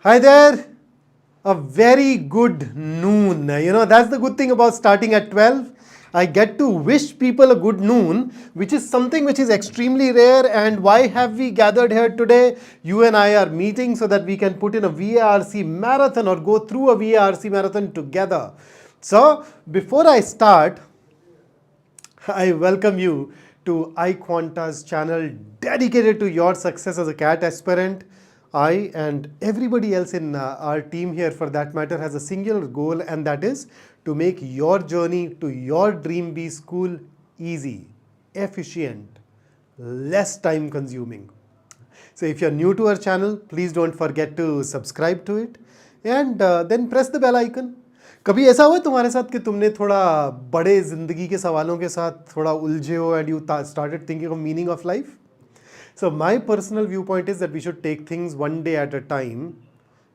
Hi there. A very good noon. That's the good thing about starting at 12. I get to wish people a good noon, which is something which is extremely rare. And why have we gathered here today? You and I are meeting so that we can put in a VARC marathon or go through a VARC marathon together. So, before I start, I welcome you to iQuanta's channel dedicated to your success as a CAT aspirant. I and everybody else in our team here, for that matter, has a singular goal, and that is to make your journey to your dream B school easy, efficient, less time consuming. So if you're new to our channel, please don't forget to subscribe to it and then press the bell icon. कभी ऐसा हुआ तुम्हारे साथ कि तुमने थोड़ा बड़े ज़िंदगी के सवालों के साथ थोड़ा उलझे हो and you started thinking of meaning of life? So my personal viewpoint is that we should take things one day at a time,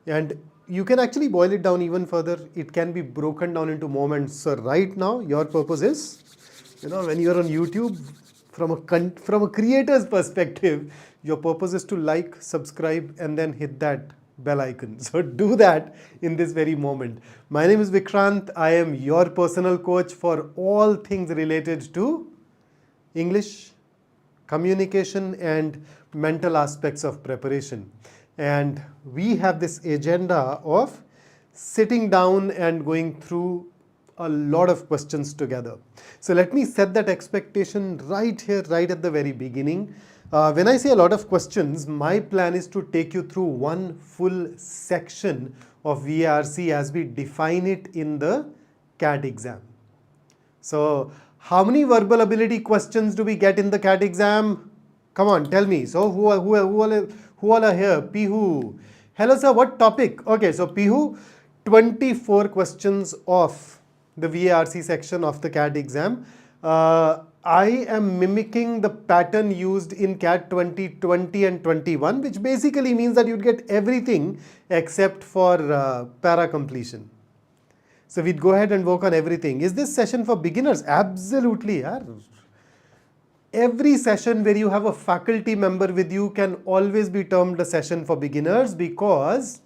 and you can actually boil it down even further. It can be broken down into moments. So right now your purpose is, when you're on YouTube, from a creator's perspective, your purpose is to like, subscribe, and then hit that bell icon. So do that in this very moment. My name is Vikrant. I am your personal coach for all things related to English, communication, and mental aspects of preparation. And we have this agenda of sitting down and going through a lot of questions together. So let me set that expectation right here, right at the very beginning. When I say a lot of questions, my plan is to take you through one full section of VARC as we define it in the CAT exam. So how many verbal ability questions do we get in the CAT exam? Come on, tell me. So who all are here? Pihu. Hello sir, what topic? Okay, so Pihu, 24 questions of the VARC section of the CAT exam. I am mimicking the pattern used in CAT 2020 and 21, which basically means that you'd get everything except for para completion. So we'd go ahead and work on everything. Is this session for beginners? Absolutely. Yeah. Every session where you have a faculty member with you can always be termed a session for beginners, because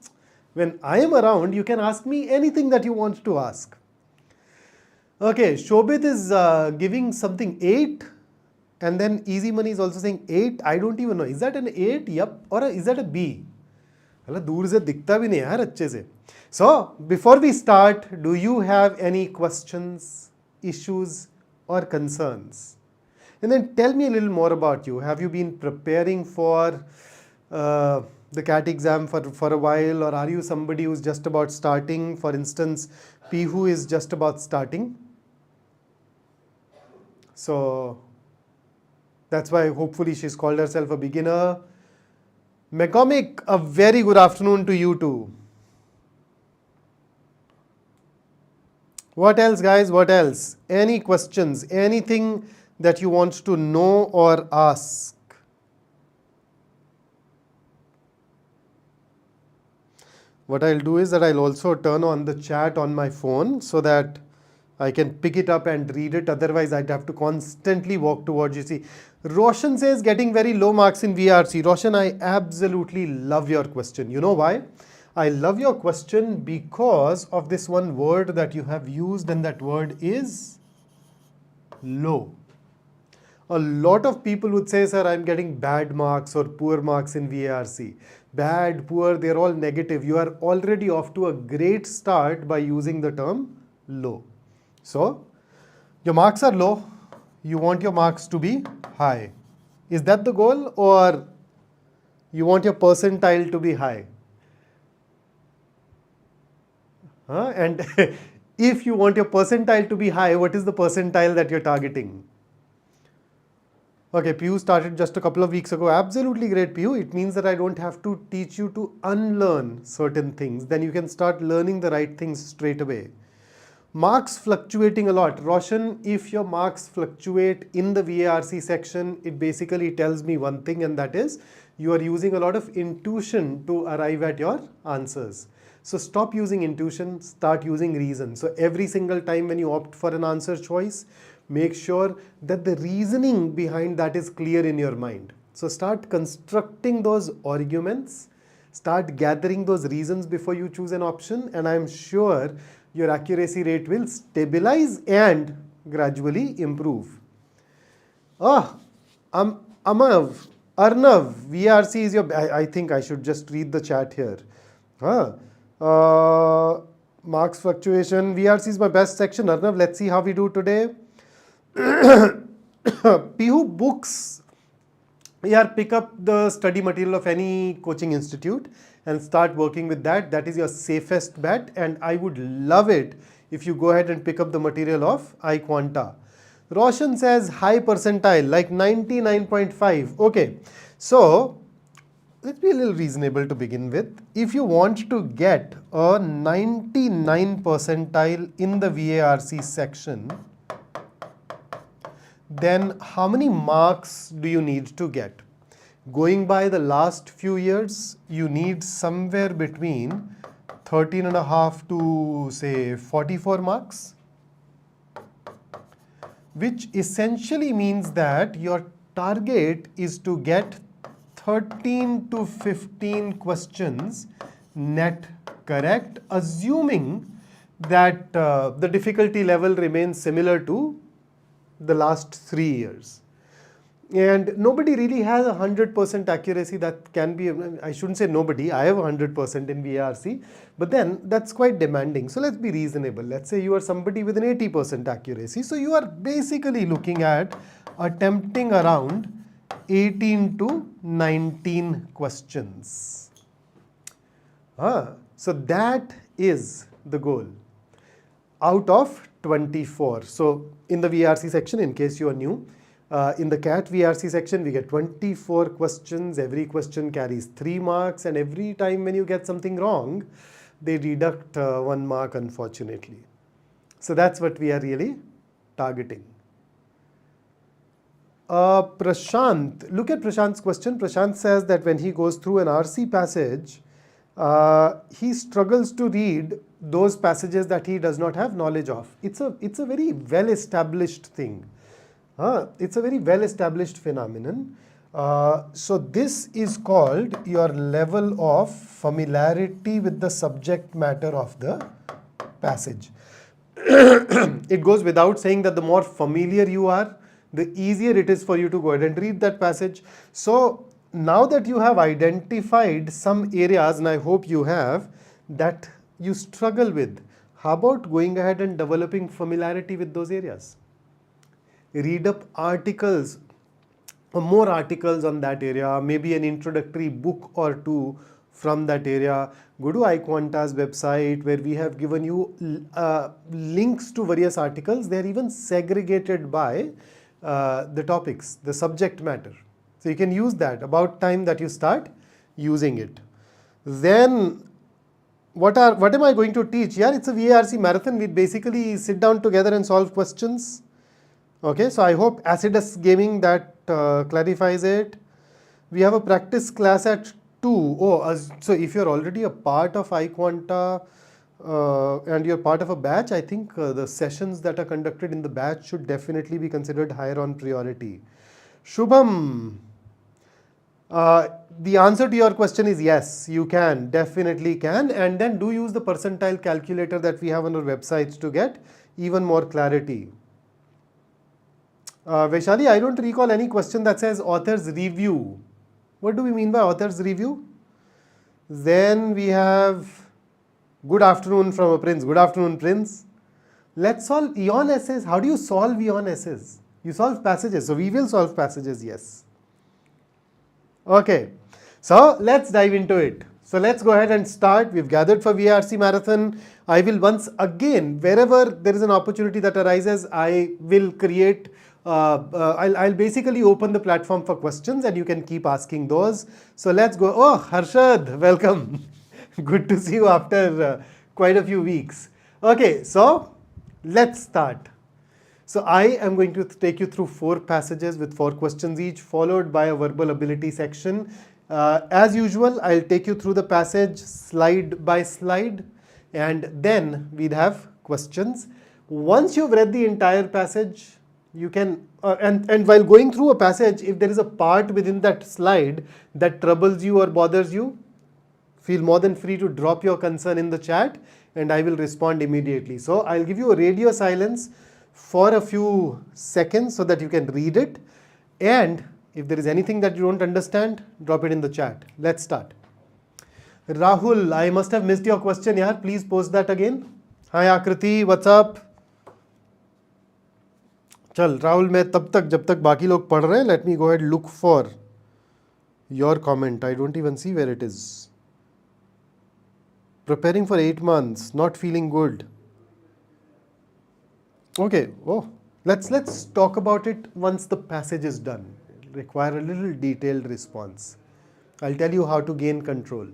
when I am around, you can ask me anything that you want to ask. Okay, Shobit is giving something 8, and then Easy Money is also saying 8. I don't even know. Is that an 8? Yup. Or is that a B? दूर से दिखता भी नहीं यार अच्छे से. So, before we start, do you have any questions, issues, or concerns? And then tell me a little more about you. Have you been preparing for the CAT exam for a while, or are you somebody who's just about starting? For instance, Pihu is just about starting. So that's why hopefully she's called herself a beginner. Mecomic, a very good afternoon to you too. What else, guys? What else? Any questions? Anything that you want to know or ask? What I'll do is that I'll also turn on the chat on my phone so that I can pick it up and read it. Otherwise, I'd have to constantly walk towards you. See, Roshan says getting very low marks in VRC. Roshan, I absolutely love your question. You know why? I love your question because of this one word that you have used, and that word is low. A lot of people would say, sir, I'm getting bad marks or poor marks in VARC. Bad, poor, they're all negative. You are already off to a great start by using the term low. So, your marks are low. You want your marks to be high. Is that the goal, or you want your percentile to be high? And if you want your percentile to be high, what is the percentile that you're targeting? Okay, Piyu started just a couple of weeks ago. Absolutely great, Piyu. It means that I don't have to teach you to unlearn certain things. Then you can start learning the right things straight away. Marks fluctuating a lot. Roshan, if your marks fluctuate in the VARC section, it basically tells me one thing, and that is you are using a lot of intuition to arrive at your answers. So stop using intuition, start using reason. So every single time when you opt for an answer choice, make sure that the reasoning behind that is clear in your mind. So start constructing those arguments Start gathering those reasons before you choose an option, and I'm sure your accuracy rate will stabilize and gradually improve. Amav, Arnav, VRC is your... I think I should just read the chat here. Marks fluctuation, VRC is my best section. Arnav, let's see how we do today. Pihu, books. Yeah, pick up the study material of any coaching institute and start working with that. That is your safest bet, and I would love it if you go ahead and pick up the material of iQuanta. Roshan says high percentile, like 99.5. Okay, so let's be a little reasonable to begin with. If you want to get a 99 percentile in the VARC section, then how many marks do you need to get? Going by the last few years, you need somewhere between 13.5 to say 44 marks, which essentially means that your target is to get 13 to 15 questions net correct, assuming that the difficulty level remains similar to the last 3 years. And nobody really has 100% accuracy. That can be, I shouldn't say nobody, I have 100% in VARC, but then that's quite demanding. So let's be reasonable. Let's say you are somebody with an 80% accuracy. So you are basically looking at attempting around 18 to 19 questions. So that is the goal out of 24. So in the VRC section, in case you are new, in the CAT VRC section, we get 24 questions. Every question carries 3 marks, and every time when you get something wrong, they deduct 1 mark, unfortunately. So that's what we are really targeting. Prashant, look at Prashant's question. Prashant says that when he goes through an RC passage, he struggles to read those passages that he does not have knowledge of. It's a very well-established thing. It's a very well-established phenomenon. So this is called your level of familiarity with the subject matter of the passage. It goes without saying that the more familiar you are, the easier it is for you to go ahead and read that passage. So now that you have identified some areas, and I hope you have, that you struggle with, how about going ahead and developing familiarity with those areas? Read up articles, or more articles on that area, maybe an introductory book or 2 from that area. Go to iQuanta's website, where we have given you links to various articles. They're even segregated by the topics, the subject matter. So you can use that. About time that you start using it. Then what am I going to teach? Yeah, it's a VARC marathon. We basically sit down together and solve questions. Okay, so I hope Acidus Gaming, that clarifies it. We have a practice class at 2. So if you're already a part of iQuanta and you're part of a batch, I think the sessions that are conducted in the batch should definitely be considered higher on priority. Shubham, the answer to your question is yes, you can, definitely can, and then do use the percentile calculator that we have on our websites to get even more clarity. Vaishali, I don't recall any question that says author's review. What do we mean by author's review? Then we have good afternoon from a Prince. Good afternoon, Prince. Let's solve ion essays. How do you solve ion essays? You solve passages. So we will solve passages, yes. Okay, so let's dive into it. So let's go ahead and start. We've gathered for VRC Marathon. I will once again, wherever there is an opportunity that arises, I will create I'll basically open the platform for questions, and you can keep asking those. So let's go. Oh, Harshad, welcome. Good to see you after quite a few weeks. Okay, so let's start. So I am going to take you through 4 passages with 4 questions each, followed by a verbal ability section. As usual, I'll take you through the passage slide by slide, and then we'd have questions. Once you've read the entire passage, you can, and while going through a passage, if there is a part within that slide that troubles you or bothers you, feel more than free to drop your concern in the chat and I will respond immediately. So I'll give you a radio silence for a few seconds so that you can read it. And if there is anything that you don't understand, drop it in the chat. Let's start. Rahul, I must have missed your question, yaar. Please post that again. Hi Akriti, what's up? चल राहुल, मैं तब तक जब तक बाकी लोग पढ़ रहे हैं, let me go ahead look for your comment. I don't even see where it is. Preparing for 8 months, not feeling good. Okay, let's talk about it once the passage is done. Require a little detailed response. I'll tell you how to gain control.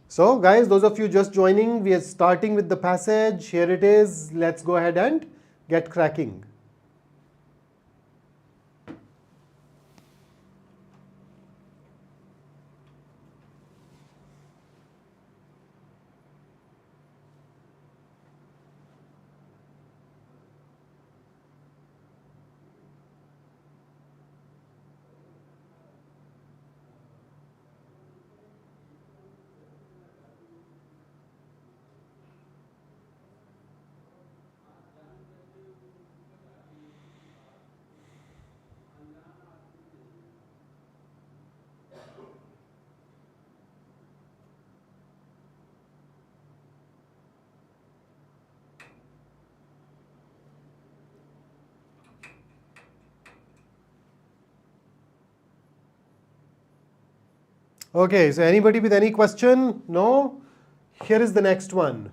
So guys, those of you just joining, we are starting with the passage. Here it is. Let's go ahead and get cracking. Okay, so anybody with any question? No? Here is the next one.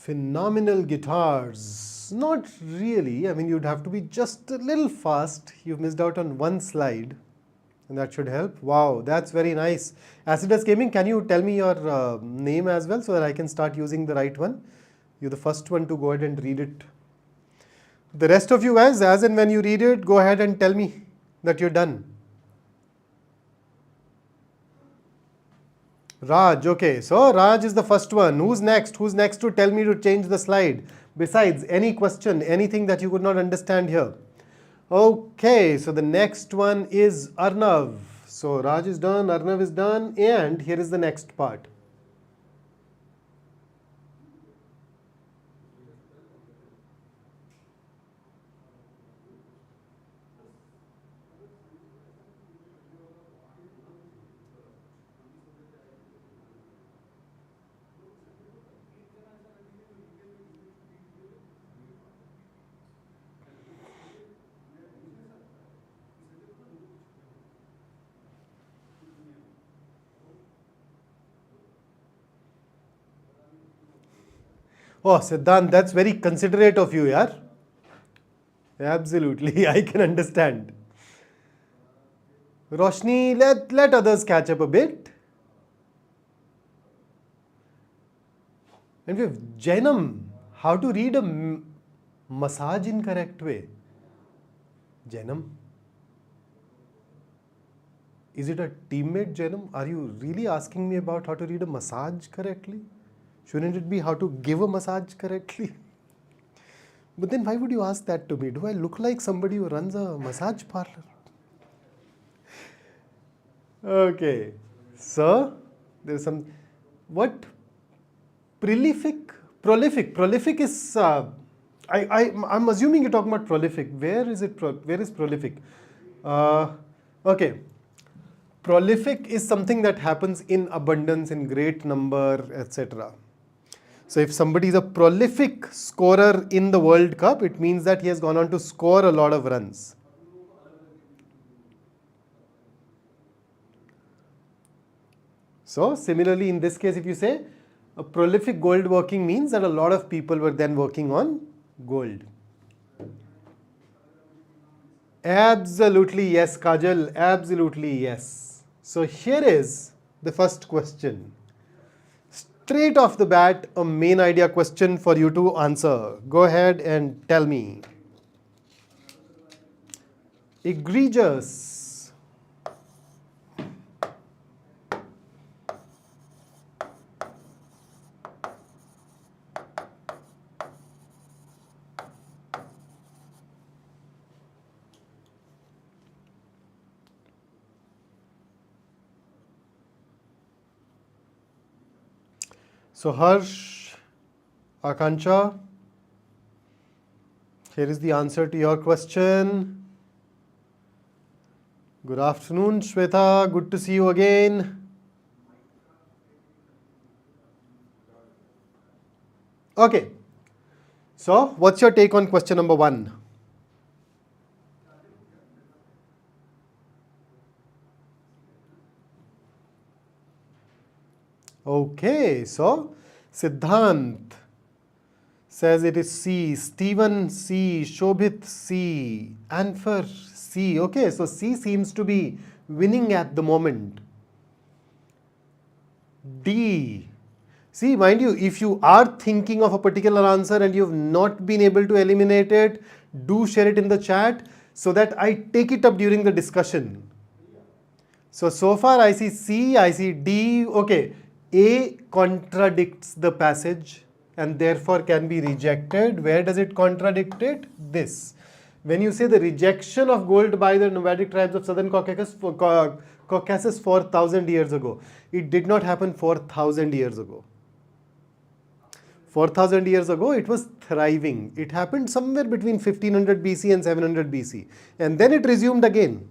Phenomenal guitars. Not really. I mean, you'd have to be just a little fast. You've missed out on one slide. And that should help. Wow, that's very nice. Acidus Gaming, can you tell me your name as well so that I can start using the right one? You're the first one to go ahead and read it. The rest of you guys, as and when you read it, go ahead and tell me that you're done. Raj, okay. So Raj is the first one. Who's next? Who's next to tell me to change the slide? Besides, any question, anything that you could not understand here? Okay, so the next one is Arnav. So Raj is done, Arnav is done, and here is the next part. Oh, Siddhant, that's very considerate of you, yaar. Absolutely, I can understand. Roshni, let others catch up a bit. And we have Jainam, how to read a massage in correct way. Jainam, is it a teammate, Jainam? Are you really asking me about how to read a massage correctly? Shouldn't it be how to give a massage correctly? But then why would you ask that to me? Do I look like somebody who runs a massage parlor? Okay, so there's some, what? Prolific is, I'm assuming you're talking about prolific. Where is prolific? Okay. Prolific is something that happens in abundance, in great number, etc. So if somebody is a prolific scorer in the World Cup, it means that he has gone on to score a lot of runs. So similarly, in this case, if you say a prolific gold working means that a lot of people were then working on gold. Absolutely yes, Kajal. Absolutely yes. So here is the first question. Straight off the bat, a main idea question for you to answer. Go ahead and tell me. Egregious. So Harsh, Akanksha, here is the answer to your question. Good afternoon, Shweta. Good to see you again. Okay. So what's your take on question number 1? Okay, so Siddhant says it is C, Stephen C, Shobhit C, Anfer C. Okay, so C seems to be winning at the moment. D. See, mind you, if you are thinking of a particular answer and you've not been able to eliminate it, do share it in the chat so that I take it up during the discussion. So far I see C, I see D. Okay. A contradicts the passage and therefore can be rejected. Where does it contradict it? This. When you say the rejection of gold by the nomadic tribes of southern Caucasus 4,000 years ago, it did not happen 4,000 years ago. 4,000 years ago, it was thriving. It happened somewhere between 1500 BC and 700 BC. And then it resumed again.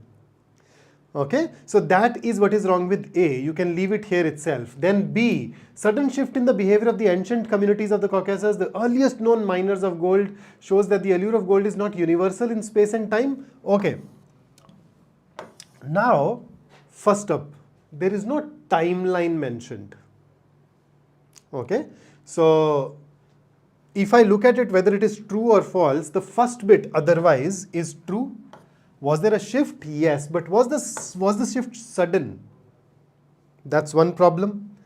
Okay, so that is what is wrong with A. You can leave it here itself. Then B, sudden shift in the behavior of the ancient communities of the Caucasus. The earliest known miners of gold shows that the allure of gold is not universal in space and time. Okay. Now, first up, there is no timeline mentioned. Okay, so if I look at it whether it is true or false, the first bit otherwise is true. Was there a shift? Yes, but was the shift sudden? That's one problem.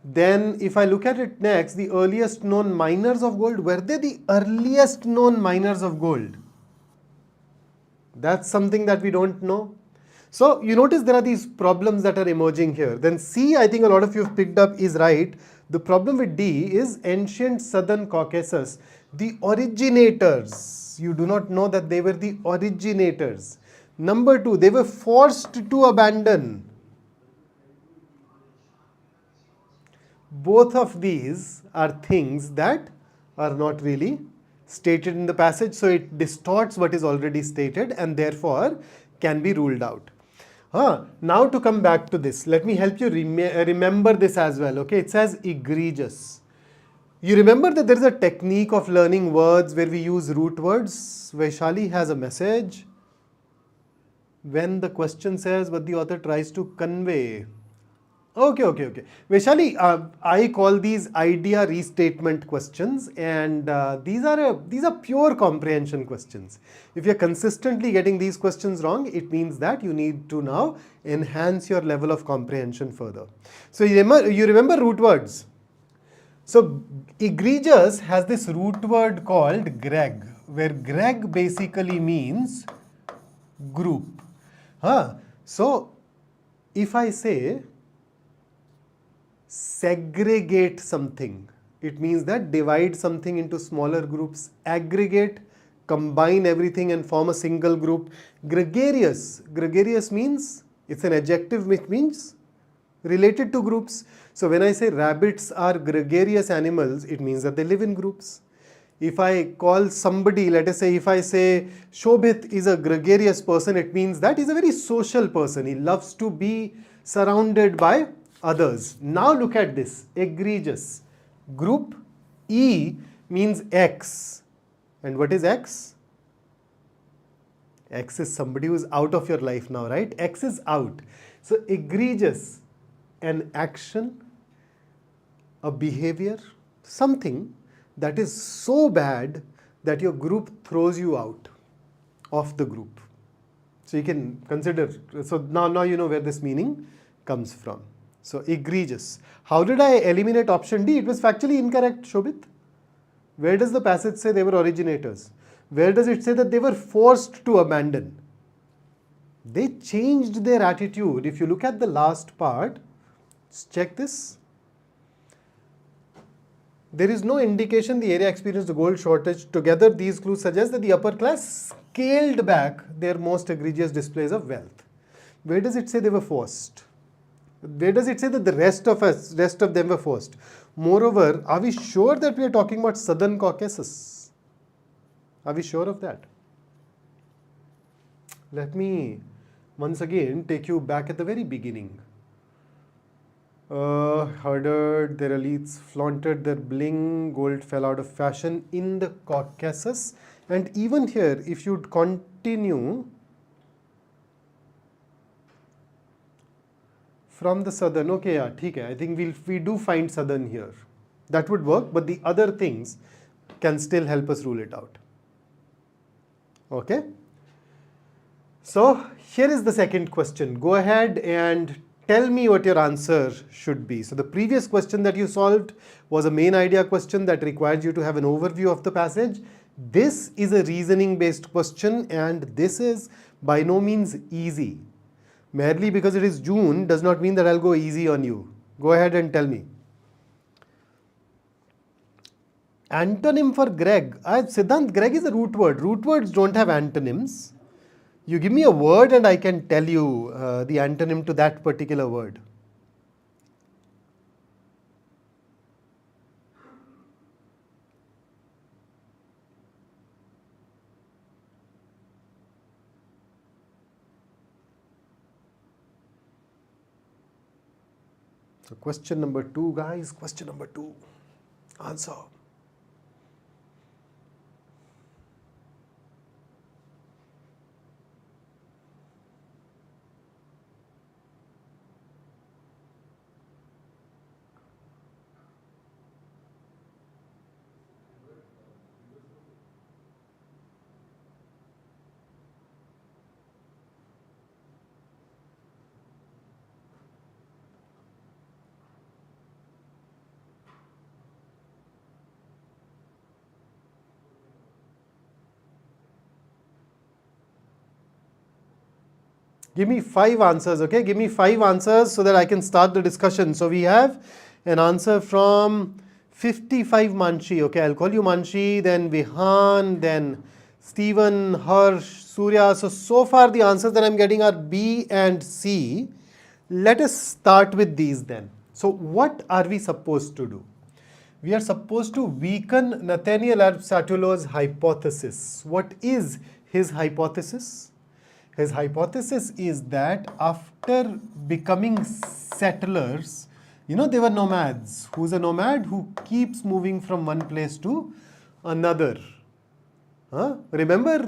Then if I look at it next, the earliest known miners of gold, were they the earliest known miners of gold? That's something that we don't know. So you notice there are these problems that are emerging here. Then C, I think a lot of you have picked up, is right. The problem with D is ancient southern Caucasus. The originators, you do not know that they were the originators. Number 2, they were forced to abandon. Both of these are things that are not really stated in the passage, so it distorts what is already stated and therefore can be ruled out. Now to come back to this, let me help you remember this as well. Okay, it says egregious. You remember that there is a technique of learning words where we use root words. Vaishali has a message. When the question says what the author tries to convey. Okay. Vaishali, I call these idea restatement questions, and these are pure comprehension questions. If you're consistently getting these questions wrong, it means that you need to now enhance your level of comprehension further. So you remember root words. So egregious has this root word called greg, where greg basically means group. So if I say segregate something, it means that divide something into smaller groups. Aggregate, combine everything and form a single group. Gregarious means, it's an adjective which means related to groups. So when I say rabbits are gregarious animals, it means that they live in groups. If I call somebody, let us say, if I say Shobhit is a gregarious person, it means that he's a very social person. He loves to be surrounded by others. Now look at this, egregious. Group E means X. And what is X? X is somebody who is out of your life now, right? X is out. So egregious, an action, a behavior, something that is so bad that your group throws you out of the group. So you can consider, so now you know where this meaning comes from. So egregious. How did I eliminate option D? It was factually incorrect, Shobhit. Where does the passage say they were originators? Where does it say that they were forced to abandon? They changed their attitude. If you look at the last part, check this. There is no indication the area experienced a gold shortage. Together, these clues suggest that the upper class scaled back their most egregious displays of wealth. Where does it say they were forced? Where does it say that the rest of them were forced? Moreover, are we sure that we are talking about Southern Caucasus? Are we sure of that? Let me once again take you back at the very beginning. Hardered, their elites flaunted their bling, gold fell out of fashion in the Caucasus. And even here, if you'd continue from the southern, okay, yeah, theek hai. I think we do find southern here. That would work, but the other things can still help us rule it out. Okay? So, here is the second question. Go ahead and tell me what your answer should be. So the previous question that you solved was a main idea question that required you to have an overview of the passage. This is a reasoning based question and this is by no means easy. Merely because it is June does not mean that I'll go easy on you. Go ahead and tell me. Antonym for Greg. Siddhant, Greg is a root word. Root words don't have antonyms. You give me a word and I can tell you the antonym to that particular word. So question number 2, guys. Question number 2. Answer. Give me 5 answers, okay? Give me 5 answers so that I can start the discussion. So we have an answer from 55 Manshi, okay? I'll call you Manshi, then Vihan, then Stephen, Harsh, Surya. So far the answers that I'm getting are B and C. Let us start with these then. So what are we supposed to do? We are supposed to weaken Nathaniel Aristotle's hypothesis. What is his hypothesis? His hypothesis is that after becoming settlers, they were nomads. Who's a nomad? Who keeps moving from one place to another. Remember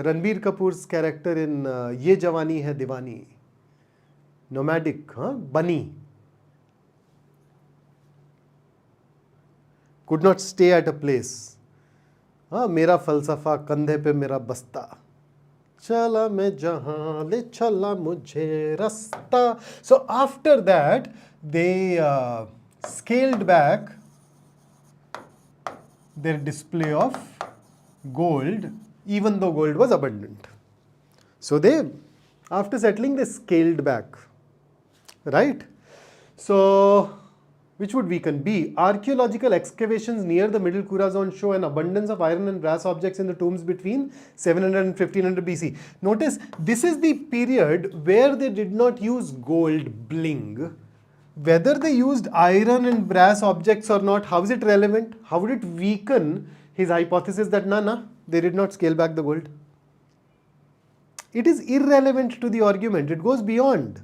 Ranbir Kapoor's character in Ye Jawani Hai Diwani? Nomadic, bunny. Could not stay at a place. Mera falsafa kandhe pe mera basta. Chala mein jahan le chala mujhe rasta. So after that, they scaled back their display of gold, even though gold was abundant. So they, after settling, they scaled back, right? So which would weaken? B. Archaeological excavations near the Middle Kura zone show an abundance of iron and brass objects in the tombs between 700 and 1500 BC. Notice, this is the period where they did not use gold bling. Whether they used iron and brass objects or not, how is it relevant? How would it weaken his hypothesis that they did not scale back the gold. It is irrelevant to the argument. It goes beyond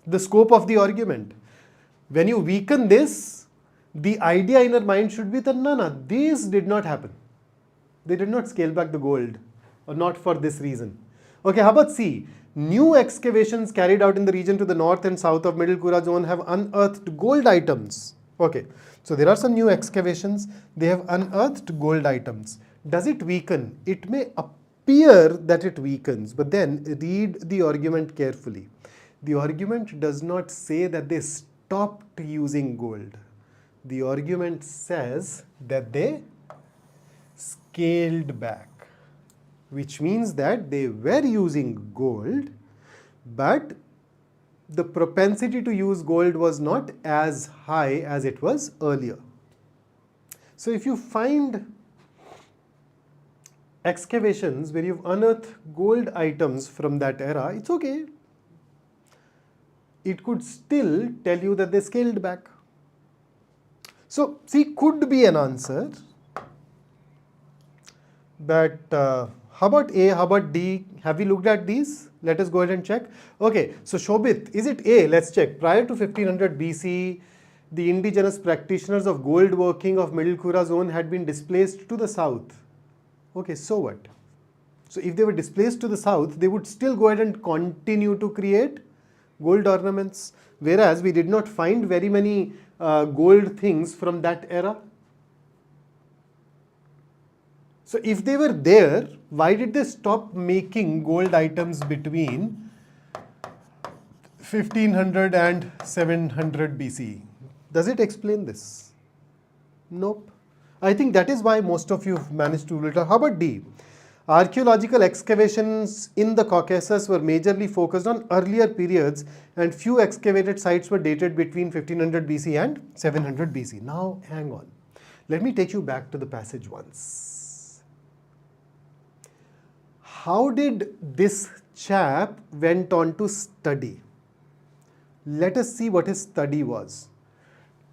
the scope of the argument. When you weaken this, the idea in your mind should be that this did not happen. They did not scale back the gold, or not for this reason. Okay, how about C? New excavations carried out in the region to the north and south of Middle Kura zone have unearthed gold items. Okay, so there are some new excavations. They have unearthed gold items. Does it weaken? It may appear that it weakens, but then read the argument carefully. The argument does not say that they stopped using gold. The argument says that they scaled back, which means that they were using gold, but the propensity to use gold was not as high as it was earlier. So if you find excavations where you've unearthed gold items from that era, it's okay. It could still tell you that they scaled back. So C could be an answer, but how about A, how about D? Have we looked at these? Let us go ahead and check. Okay, so Shobit, is it A? Let's check. Prior to 1500 BC, the indigenous practitioners of gold working of Middle Kura zone had been displaced to the south. Okay, so what? So if they were displaced to the south, they would still go ahead and continue to create gold ornaments, whereas we did not find very many gold things from that era. So if they were there, why did they stop making gold items between 1500 and 700 BC? Does it explain this? Nope. I think that is why most of you have managed to rule it out. How about D? Archaeological excavations in the Caucasus were majorly focused on earlier periods, and few excavated sites were dated between 1500 BC and 700 BC. Now, hang on. Let me take you back to the passage once. How did this chap went on to study? Let us see what his study was.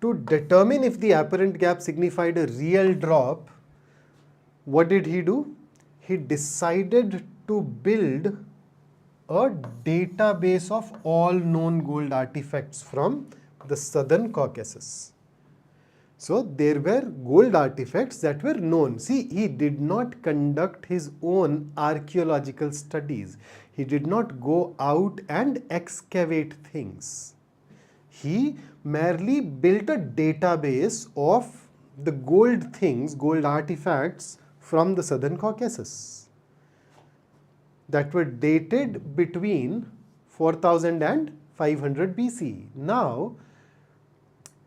To determine if the apparent gap signified a real drop, what did he do? He decided to build a database of all known gold artifacts from the southern Caucasus. So there were gold artifacts that were known. See, he did not conduct his own archaeological studies. He did not go out and excavate things. He merely built a database of the gold things, gold artifacts from the southern Caucasus that were dated between 4000 and 500 BC. Now,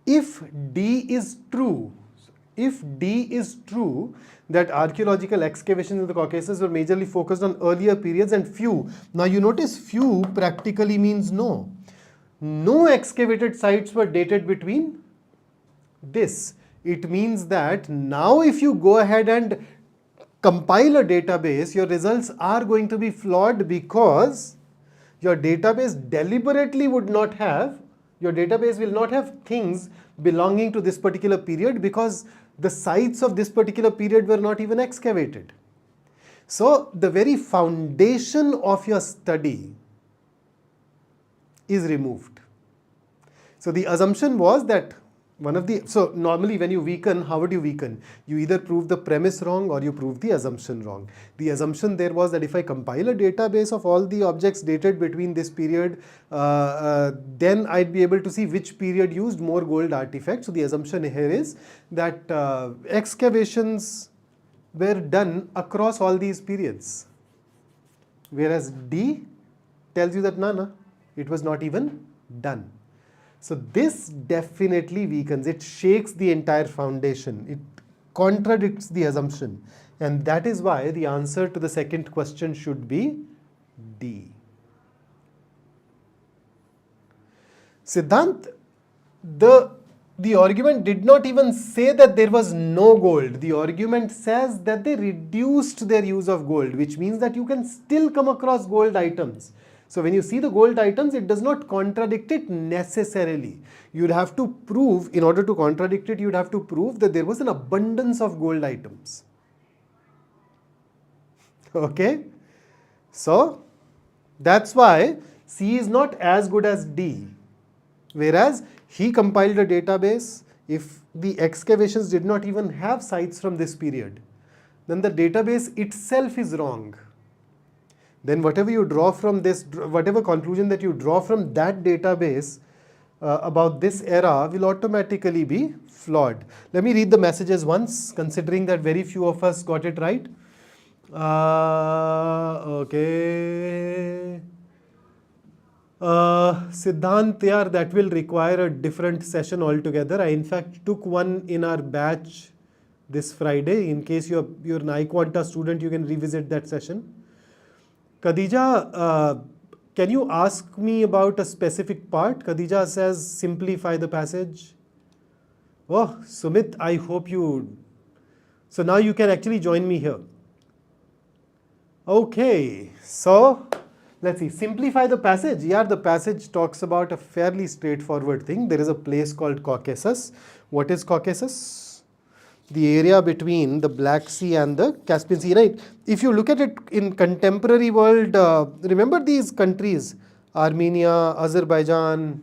if D is true, that archaeological excavations in the Caucasus were majorly focused on earlier periods and few. Now you notice few practically means no. No excavated sites were dated between this. It means that now if you go ahead and compile a database, your results are going to be flawed because your database deliberately would not have, your database will not have things belonging to this particular period because the sites of this particular period were not even excavated. So the very foundation of your study is removed. So the assumption was that so normally when you weaken, how would you weaken? You either prove the premise wrong or you prove the assumption wrong. The assumption there was that if I compile a database of all the objects dated between this period, then I'd be able to see which period used more gold artifacts. So the assumption here is that excavations were done across all these periods. Whereas D tells you that no, it was not even done. So this definitely weakens, it shakes the entire foundation, it contradicts the assumption, and that is why the answer to the second question should be D. Siddhant, the argument did not even say that there was no gold. The argument says that they reduced their use of gold, which means that you can still come across gold items. So when you see the gold items, it does not contradict it necessarily. You'd have to prove, in order to contradict it, you'd have to prove that there was an abundance of gold items. Okay? So that's why C is not as good as D. Whereas he compiled a database, if the excavations did not even have sites from this period, then the database itself is wrong. Then whatever you draw from this, whatever conclusion that you draw from that database about this era will automatically be flawed. Let me read the messages once, considering that very few of us got it right. Okay. Siddhant, yeah, that will require a different session altogether. I in fact took one in our batch this Friday. In case you're an iQuanta student, you can revisit that session. Khadija, can you ask me about a specific part? Khadija says, simplify the passage. Oh, Sumit, I hope you... So now you can actually join me here. Okay, so let's see, simplify the passage. Yeah, the passage talks about a fairly straightforward thing. There is a place called Caucasus. What is Caucasus? The area between the Black Sea and the Caspian Sea, right? If you look at it in contemporary world, remember these countries, Armenia, Azerbaijan,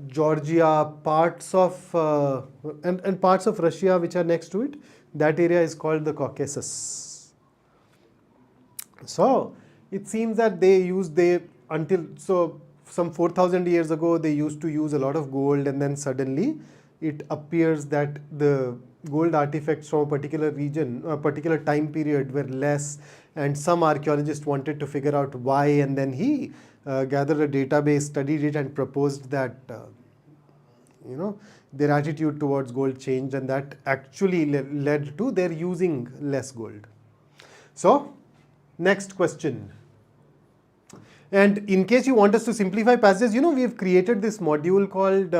Georgia, parts of, and parts of Russia which are next to it, that area is called the Caucasus. So it seems that some 4,000 years ago, they used to use a lot of gold, and then suddenly it appears that the gold artifacts from a particular region, a particular time period were less, and some archaeologist wanted to figure out why, and then he gathered a database, studied it, and proposed that their attitude towards gold changed, and that actually led to their using less gold. So next question. And in case you want us to simplify passages, we have created this module called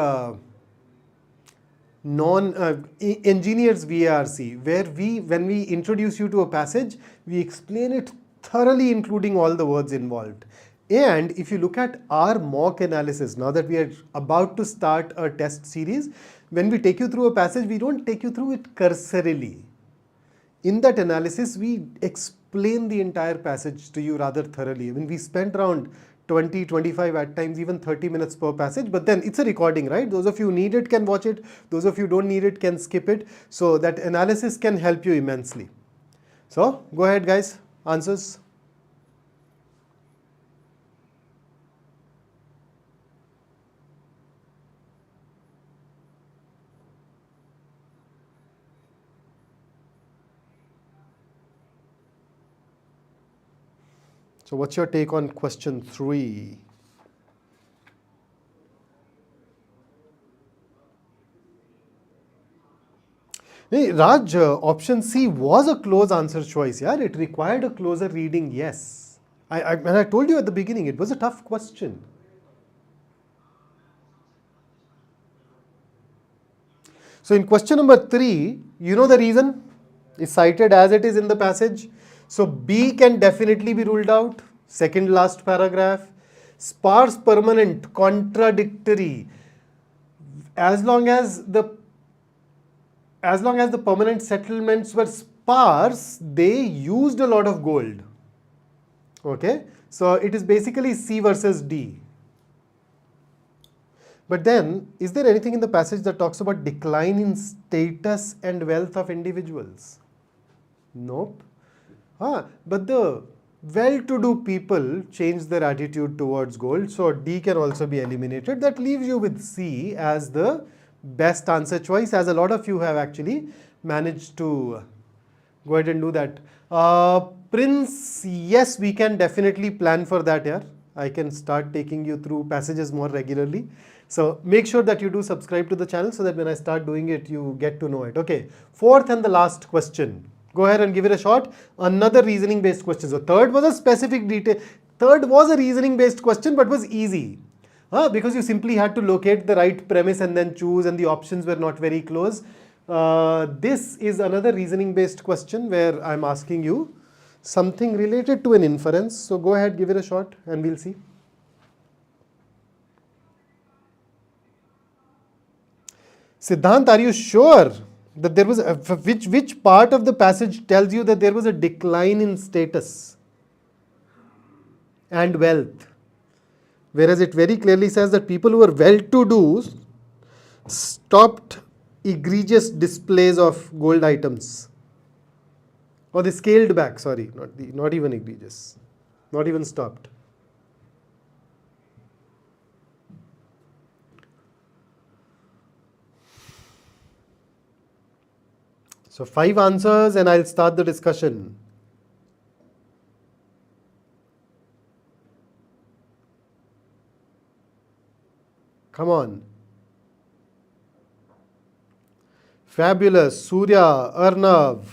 Engineers VARC, where when we introduce you to a passage, we explain it thoroughly, including all the words involved. And if you look at our mock analysis, now that we are about to start a test series, when we take you through a passage, we don't take you through it cursorily. In that analysis, we explain the entire passage to you rather thoroughly. I mean, we spent around 20, 25, at times even 30 minutes per passage, but then it's a recording, right? Those of you who need it can watch it. Those of you who don't need it can skip it. So that analysis can help you immensely. So go ahead, guys. Answers? So what's your take on question 3? Hey, Raj, option C was a close answer choice. Yeah, it required a closer reading. Yes, and I told you at the beginning, it was a tough question. So in question number 3, you know the reason? It's cited as it is in the passage. So B can definitely be ruled out. Second last paragraph. Sparse, permanent, contradictory. As long as the permanent settlements were sparse, they used a lot of gold. Okay, so it is basically C versus D. But then, is there anything in the passage that talks about decline in status and wealth of individuals? Nope. But the well-to-do people changed their attitude towards gold, so D can also be eliminated. That leaves you with C as the best answer choice, as a lot of you have actually managed to go ahead and do that. Prince, yes, we can definitely plan for that here. I can start taking you through passages more regularly. So make sure that you do subscribe to the channel so that when I start doing it, you get to know it. Okay, fourth and the last question. Go ahead and give it a shot. Another reasoning based question. So third was a specific detail. Third was a reasoning based question, but was easy. Because you simply had to locate the right premise and then choose, and the options were not very close. This is another reasoning based question where I'm asking you something related to an inference. So go ahead, give it a shot and we'll see. Siddhant, are you sure that there was which part of the passage tells you that there was a decline in status and wealth? Whereas it very clearly says that people who were well-to-do stopped egregious displays of gold items. Or they scaled back, sorry, not even egregious, not even stopped. So 5 answers and I'll start the discussion. Come on. Fabulous. Surya, Arnav,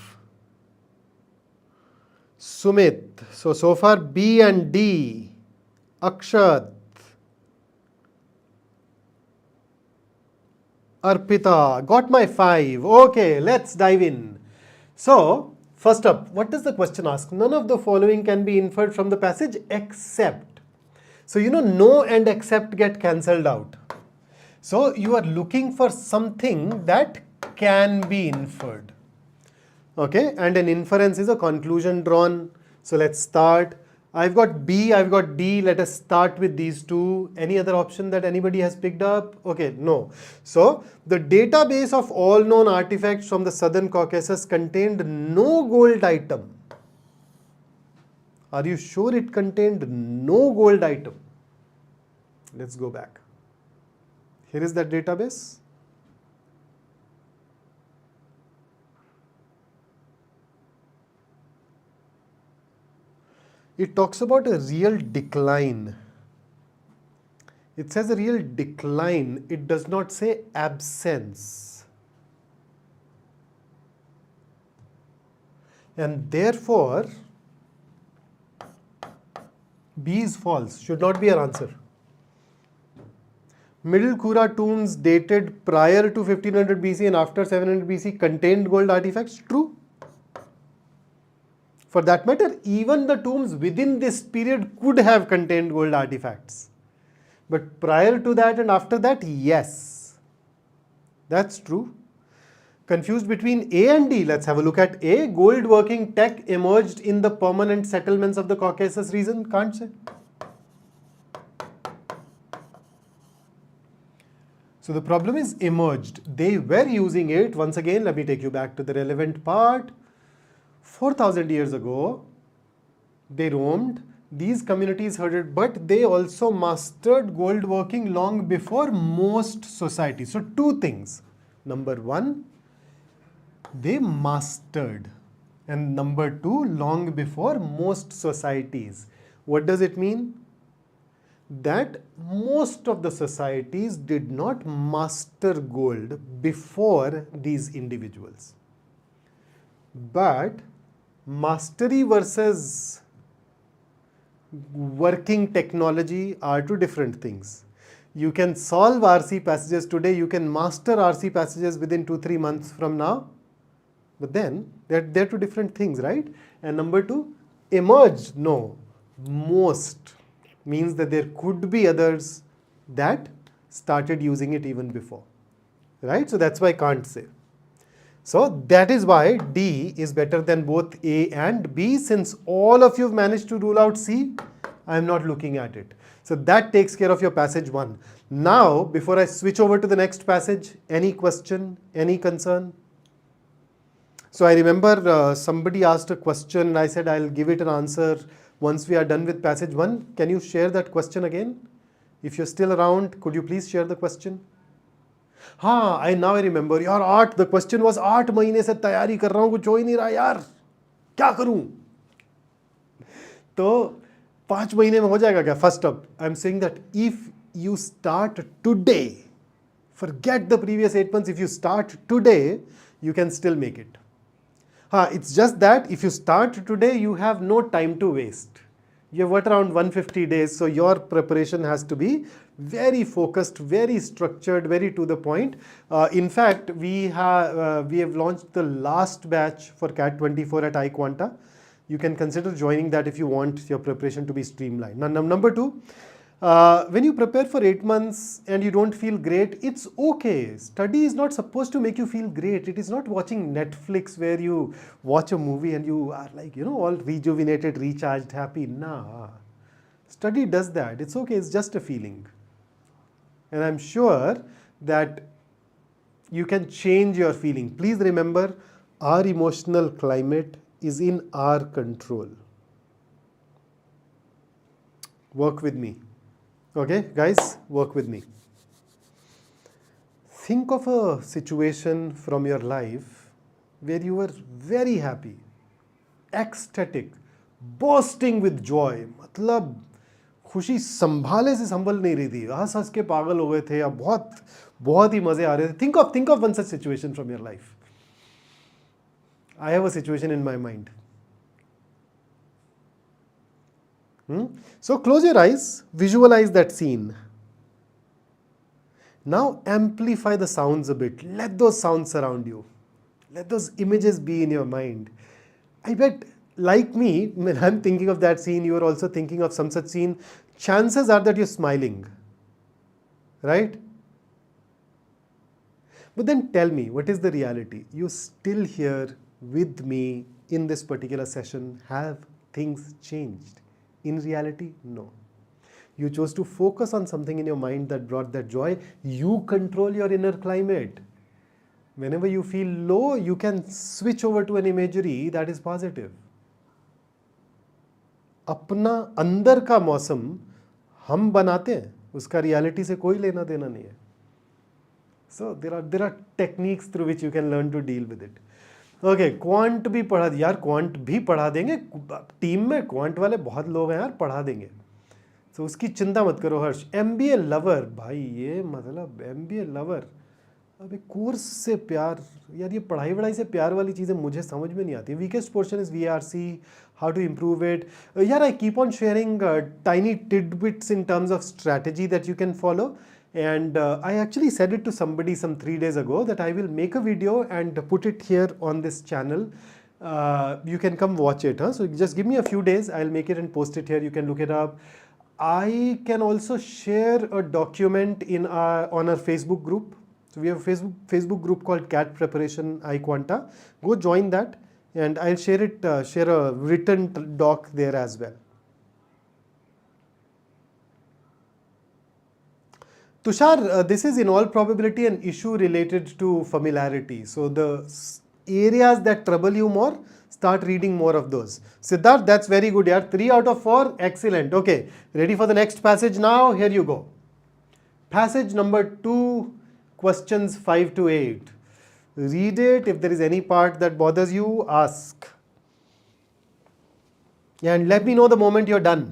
Sumit. So far B and D. Akshat, Arpita. Got my 5. Okay, let's dive in. So, first up, what does the question ask? None of the following can be inferred from the passage except. So, no and except get cancelled out. So, you are looking for something that can be inferred. Okay, and an inference is a conclusion drawn. So, let's start. I've got B, I've got D. Let us start with these two. Any other option that anybody has picked up? Okay, no. So, the database of all known artifacts from the Southern Caucasus contained no gold item. Are you sure it contained no gold item? Let's go back. Here is that database. It talks about a real decline. It says a real decline. It does not say absence. And therefore, B is false. Should not be our answer. Middle Kura tombs dated prior to 1500 BC and after 700 BC contained gold artifacts. True. For that matter, even the tombs within this period could have contained gold artifacts. But prior to that and after that, yes. That's true. Confused between A and D. Let's have a look at A. Gold working tech emerged in the permanent settlements of the Caucasus region. Can't say. So the problem is emerged. They were using it. Once again, let me take you back to the relevant part. 4,000 years ago, they roamed, these communities herded, but they also mastered gold working long before most societies. So 2 things. Number 1, they mastered. And number 2, long before most societies. What does it mean? That most of the societies did not master gold before these individuals. But mastery versus working technology are 2 different things. You can solve RC passages today, you can master RC passages within 2-3 months from now, but then they're 2 different things, right? And number 2, emerged, no, most means that there could be others that started using it even before, right? So that's why I can't say. So that is why D is better than both A and B. Since all of you have managed to rule out C, I am not looking at it. So that takes care of your passage 1. Now, before I switch over to the next passage, any question, any concern? So I remember somebody asked a question and I said I'll give it an answer once we are done with passage 1. Can you share that question again? If you're still around, could you please share the question? हाँ, now I remember. यार the question was 8 महीने से तैयारी कर रहा हूँ, कुछ हो ही नहीं रहा यार, क्या करूँ? तो 5 महीने में हो जाएगा क्या? First up, I'm saying that if you start today, forget the previous 8 months, if you start today, you can still make it. It's just that if you start today, you have no time to waste. You have around 150 days, so your preparation has to be very focused, very structured, very to the point. In fact, we have launched the last batch for CAT 24 at iQuanta. You can consider joining that if you want your preparation to be streamlined. Now, number two, when you prepare for 8 months and you don't feel great, it's okay. Study is not supposed to make you feel great. It is not watching Netflix where you watch a movie and you are like, all rejuvenated, recharged, happy. Nah. Study does that. It's okay. It's just a feeling. And I'm sure that you can change your feeling. Please remember, our emotional climate is in our control. Work with me. Okay, guys, work with me. Think of a situation from your life where you were very happy, ecstatic, bursting with joy. मतलब खुशी संभाले से संभल नहीं रही थी, हंस हंस के पागल हो गए थे, या बहुत बहुत ही मजे आ रहे थे. Think of one such situation from your life. I have a situation in my mind. So close your eyes, visualize that scene. Now amplify the sounds a bit. Let those sounds surround you. Let those images be in your mind. I bet, like me, when I'm thinking of that scene, you are also thinking of some such scene. Chances are that you're smiling. Right? But then tell me, what is the reality? You're still here with me in this particular session. Have things changed? In reality, no. You chose to focus on something in your mind that brought that joy. You control your inner climate. Whenever you feel low, you can switch over to an imagery that is positive. अपना अंदर का मौसम हम बनाते हैं, उसका reality से कोई लेना देना नहीं है. So there are techniques through which you can learn to deal with it. Okay, quant भी पढ़ा यार, क्वांट भी पढ़ा देंगे. टीम में क्वांट वाले बहुत लोग हैं यार, पढ़ा देंगे. तो उसकी चिंता मत करो हर्ष. MBA लवर भाई, ये मतलब MBA लवर. अब एक कोर्स से प्यार, यार ये पढ़ाई वढ़ाई से प्यार वाली चीज़ें मुझे समझ में नहीं आती. Weakest portion is VARC, how to improve it. यार I keep on sharing tiny tidbits in terms of strategy that you can follow. And I actually said it to somebody some 3 days ago that I will make a video and put it here on this channel. You can come watch it. So just give me a few days. I'll make it and post it here. You can look it up. I can also share a document on our Facebook group. So we have a Facebook group called CAT Preparation iQuanta. Go join that, and I'll share a written doc there as well. Tushar, this is in all probability an issue related to familiarity. So the areas that trouble you more, start reading more of those. Siddharth, that's very good. Yeah, 3 out of 4, excellent. Okay, ready for the next passage now? Here you go. Passage number 2, questions 5 to 8. Read it. If there is any part that bothers you, ask. And let me know the moment you're done.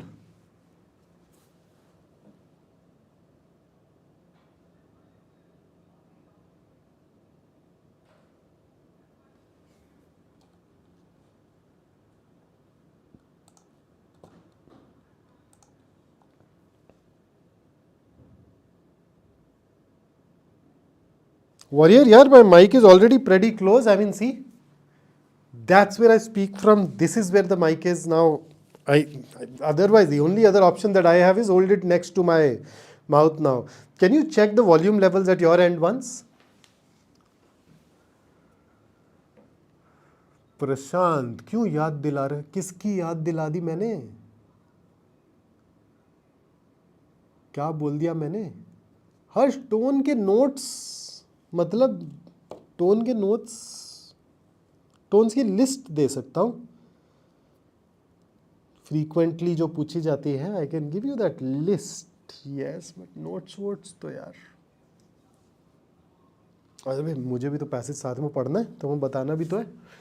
Warrior, yeah, my mic is already pretty close. I mean, see, that's where I speak from. This is where the mic is now. Otherwise, the only other option that I have is hold it next to my mouth now. Can you check the volume levels at your end once? प्रशांत, क्यों याद दिला रहे? किसकी याद दिला दी मैंने? क्या बोल दिया मैंने? हर्ष, टोन के नोट्स, मतलब टोन के नोट्स, टोन्स की लिस्ट दे सकता हूँ. फ्रीक्वेंटली जो पूछी जाती है, I can give you that list. Yes, but notes votes तो यार, अरे भाई मुझे भी तो पैसेज साथ में पढ़ना है, तो मैं बताना भी तो है.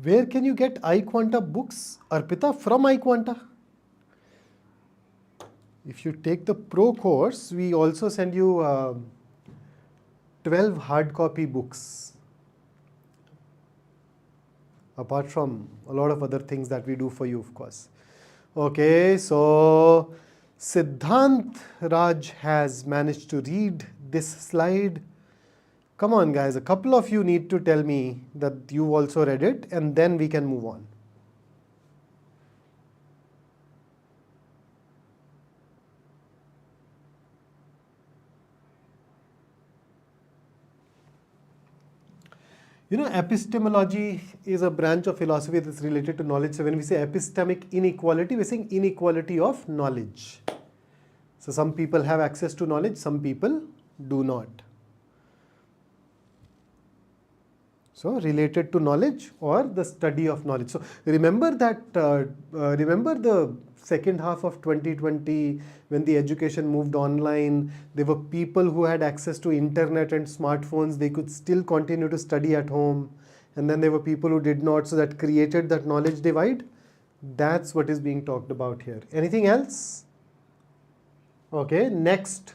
Where can you get iQuanta books, Arpita? From iQuanta. If you take the pro course, we also send you 12 hard copy books. Apart from a lot of other things that we do for you, of course. Okay, so Siddhant Raj has managed to read this slide. Come on, guys, a couple of you need to tell me that you also read it, and then we can move on. You know, epistemology is a branch of philosophy that's related to knowledge. So when we say epistemic inequality, we're saying inequality of knowledge. So some people have access to knowledge, some people do not. So related to knowledge or the study of knowledge. So remember that, remember the second half of 2020 when the education moved online, there were people who had access to internet and smartphones, they could still continue to study at home. And then there were people who did not, so that created that knowledge divide. That's what is being talked about here. Anything else? Okay, next.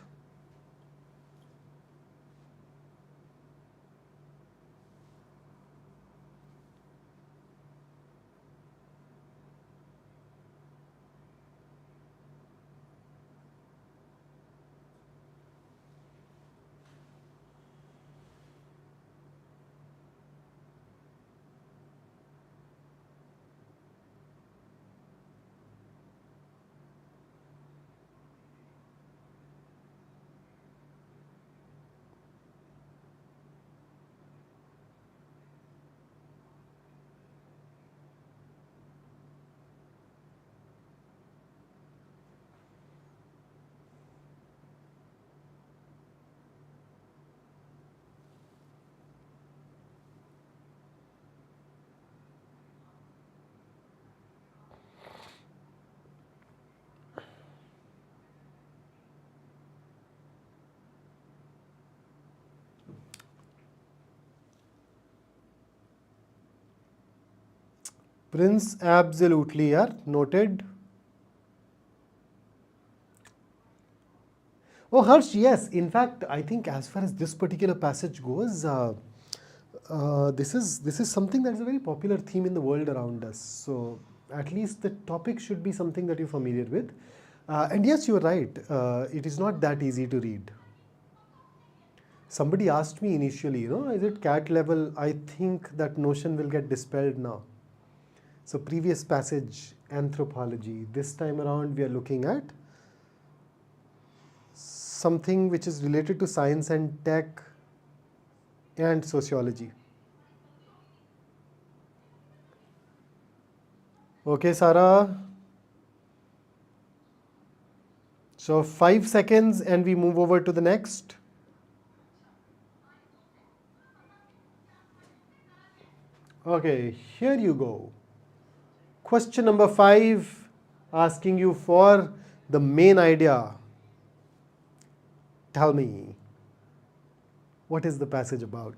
Prince, absolutely, yeah, noted. Oh, Harsh, yes. In fact, I think as far as this particular passage goes, this is something that is a very popular theme in the world around us. So at least the topic should be something that you're familiar with. And yes, you're right. It is not that easy to read. Somebody asked me initially, is it cat level? I think that notion will get dispelled now. So previous passage, anthropology. This time around, we are looking at something which is related to science and tech and sociology. Okay, Sarah. So 5 seconds and we move over to the next. Okay, here you go. Question number 5, asking you for the main idea. Tell me, what is the passage about?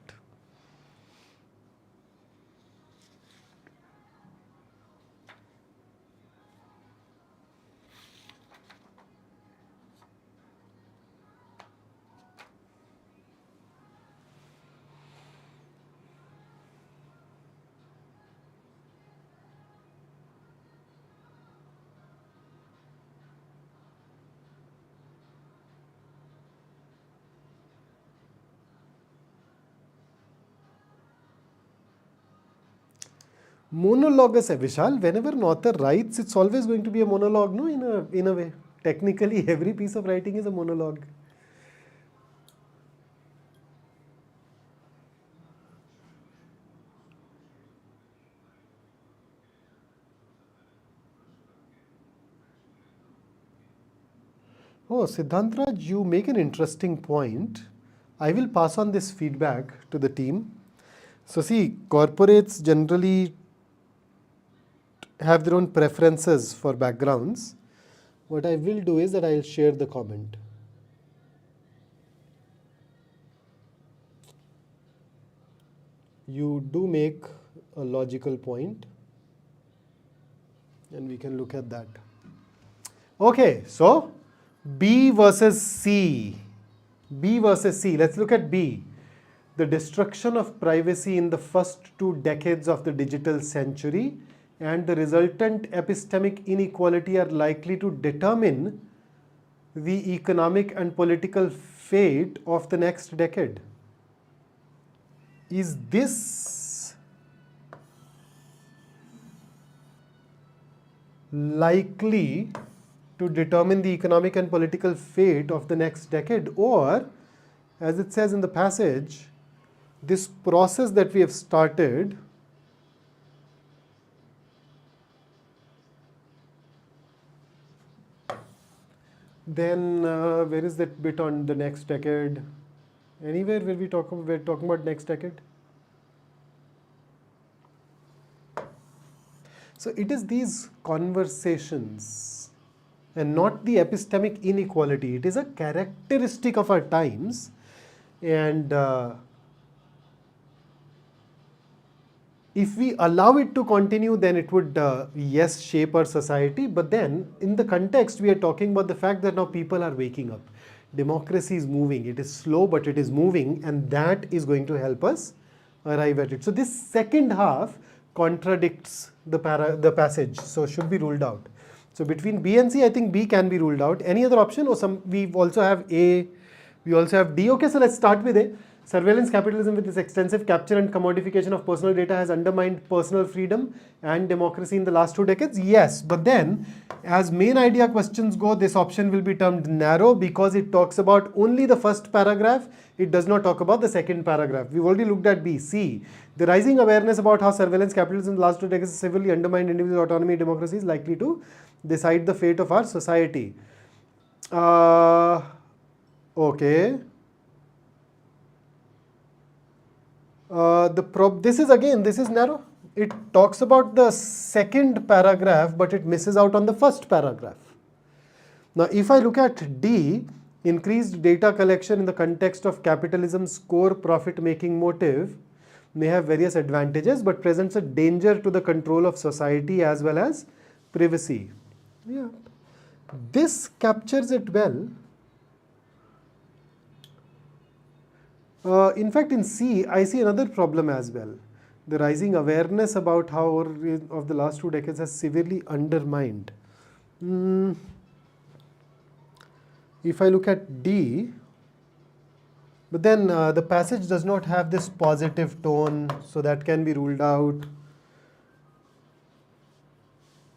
Monologue, Vishal. Whenever an author writes, it's always going to be a monologue, no? In a way. Technically, every piece of writing is a monologue. Oh, Siddhantraj, you make an interesting point. I will pass on this feedback to the team. So see, corporates generally have their own preferences for backgrounds. What I will do is that I'll share the comment. You do make a logical point, and we can look at that. Okay, so B versus C. B versus C. Let's look at B. The destruction of privacy in the first 2 decades of the digital century and the resultant epistemic inequality are likely to determine the economic and political fate of the next decade. Is this likely to determine the economic and political fate of the next decade? Or, as it says in the passage, this process that we have started then where is that bit on the next decade? Anywhere where we're talking about next decade? So it is these conversations and not the epistemic inequality. It is a characteristic of our times, and if we allow it to continue, then it would, yes, shape our society. But then, in the context, we are talking about the fact that now people are waking up. Democracy is moving. It is slow, but it is moving, and that is going to help us arrive at it. So this second half contradicts the passage, so should be ruled out. So between B and C, I think B can be ruled out. Any other option? Or we also have A, we also have D. Okay, so let's start with A. Surveillance capitalism with its extensive capture and commodification of personal data has undermined personal freedom and democracy in the last 2 decades. Yes, but then as main idea questions go, this option will be termed narrow because it talks about only the first paragraph. It does not talk about the second paragraph. We've already looked at B. C. The rising awareness about how surveillance capitalism in the last 2 decades has severely undermined individual autonomy and democracy is likely to decide the fate of our society. Okay. This is narrow. It talks about the second paragraph, but it misses out on the first paragraph. Now, if I look at D, increased data collection in the context of capitalism's core profit-making motive may have various advantages, but presents a danger to the control of society as well as privacy. Yeah. This captures it well. In fact, in C, I see another problem as well. The rising awareness about how of the last 2 decades has severely undermined. If I look at D, but then the passage does not have this positive tone, so that can be ruled out.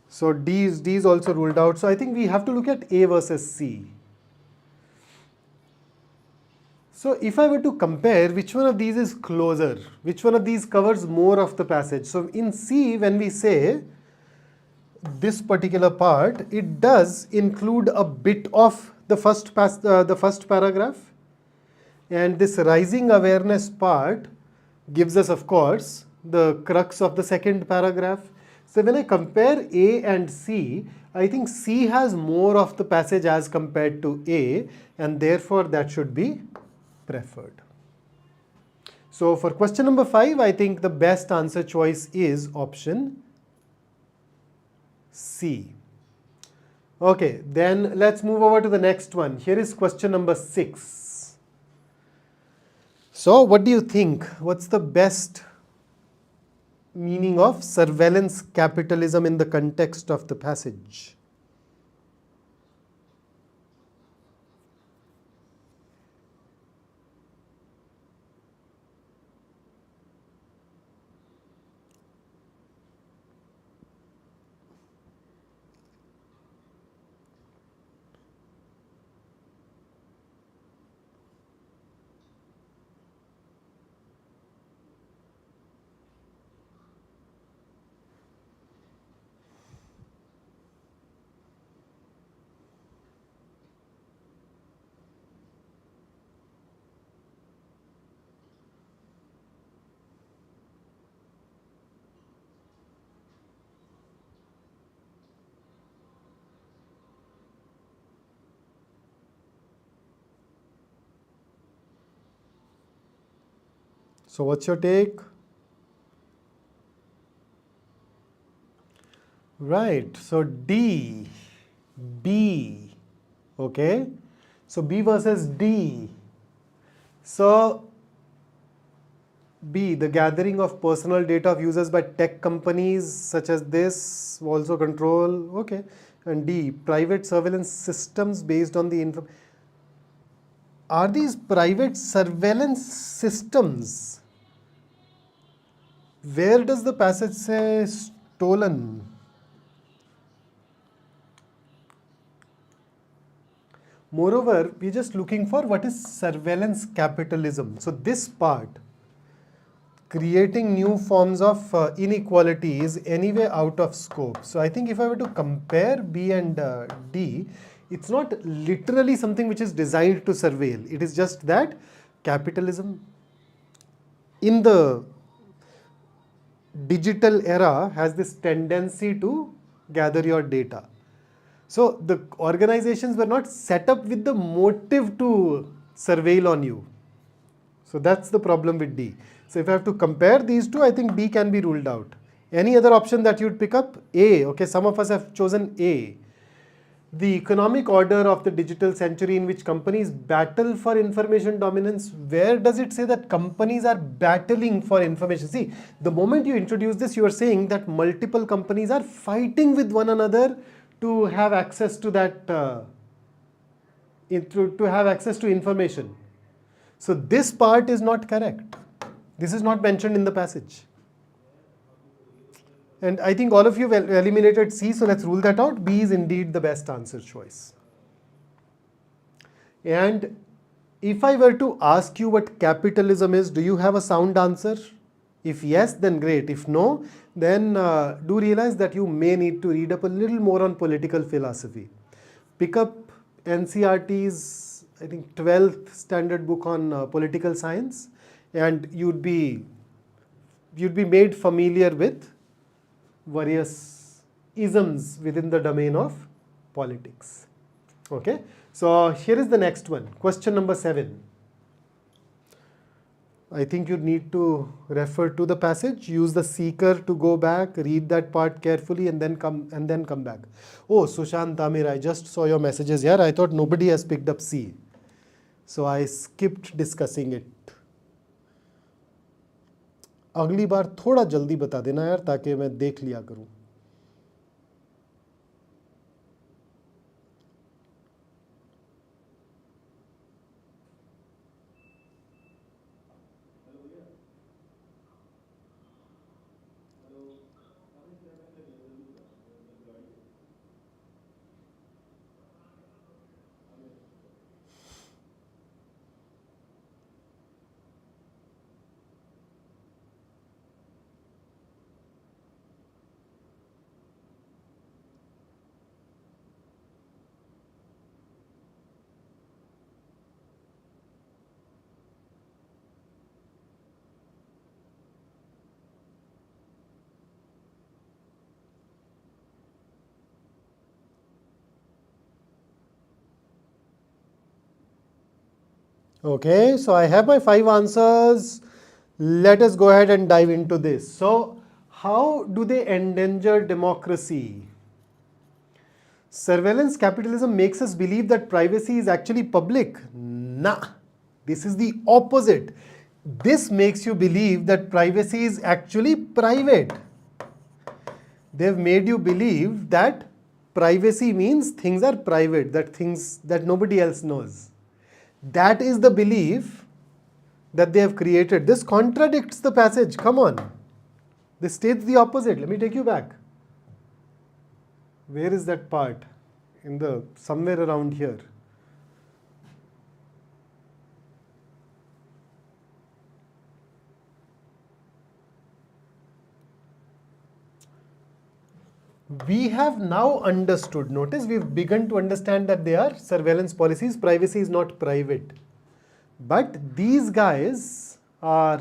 So D is also ruled out. So I think we have to look at A versus C. So if I were to compare, which one of these is closer? Which one of these covers more of the passage? So in C, when we say this particular part, it does include a bit of the first paragraph. And this rising awareness part gives us, of course, the crux of the second paragraph. So when I compare A and C, I think C has more of the passage as compared to A, and therefore that should be preferred. So for question number 5, I think the best answer choice is option C. Okay, then let's move over to the next one. Here is question number 6. So what do you think? What's the best meaning of surveillance capitalism in the context of the passage? So what's your take? Right. So D, B. Okay. So B versus D. So B, the gathering of personal data of users by tech companies such as this also control. Okay. And D, private surveillance systems based on the info. Are these private surveillance systems? Where does the passage say stolen? Moreover, we're just looking for what is surveillance capitalism. So this part, creating new forms of inequality, is anyway out of scope. So I think if I were to compare B and D, it's not literally something which is designed to surveil. It is just that capitalism in the digital era has this tendency to gather your data. So the organizations were not set up with the motive to surveil on you. So that's the problem with D. So if I have to compare these two, I think D can be ruled out. Any other option that you'd pick up? A. Okay, some of us have chosen A. The economic order of the digital century in which companies battle for information dominance. Where does it say that companies are battling for information? See, the moment you introduce this, you are saying that multiple companies are fighting with one another to have access to that, to have access to information. So this part is not correct. This is not mentioned in the passage. And I think all of you have eliminated C, so let's rule that out. B is indeed the best answer choice. And if I were to ask you what capitalism is, do you have a sound answer? If yes, then great. If no, then do realize that you may need to read up a little more on political philosophy. Pick up NCRT's, I think, 12th standard book on political science, and you'd be made familiar with various isms within the domain of politics. Okay, so here is the next one, question number 7. I think you need to refer to the passage, use the seeker to go back, read that part carefully, and then come back. Oh, Sushant Tamir, I just saw your messages here. I thought nobody has picked up C, so I skipped discussing it. अगली बार थोड़ा जल्दी बता देना यार, ताकि मैं देख लिया करूं. Okay, so I have my 5 answers. Let us go ahead and dive into this. So, how do they endanger democracy? Surveillance capitalism makes us believe that privacy is actually public. Nah, this is the opposite. This makes you believe that privacy is actually private. They've made you believe that privacy means things are private, that nobody else knows. That is the belief that they have created. This contradicts the passage. Come on. This states the opposite. Let me take you back. Where is that part? Somewhere around here. We have now understood, notice we've begun to understand that they are surveillance policies. Privacy is not private. But these guys are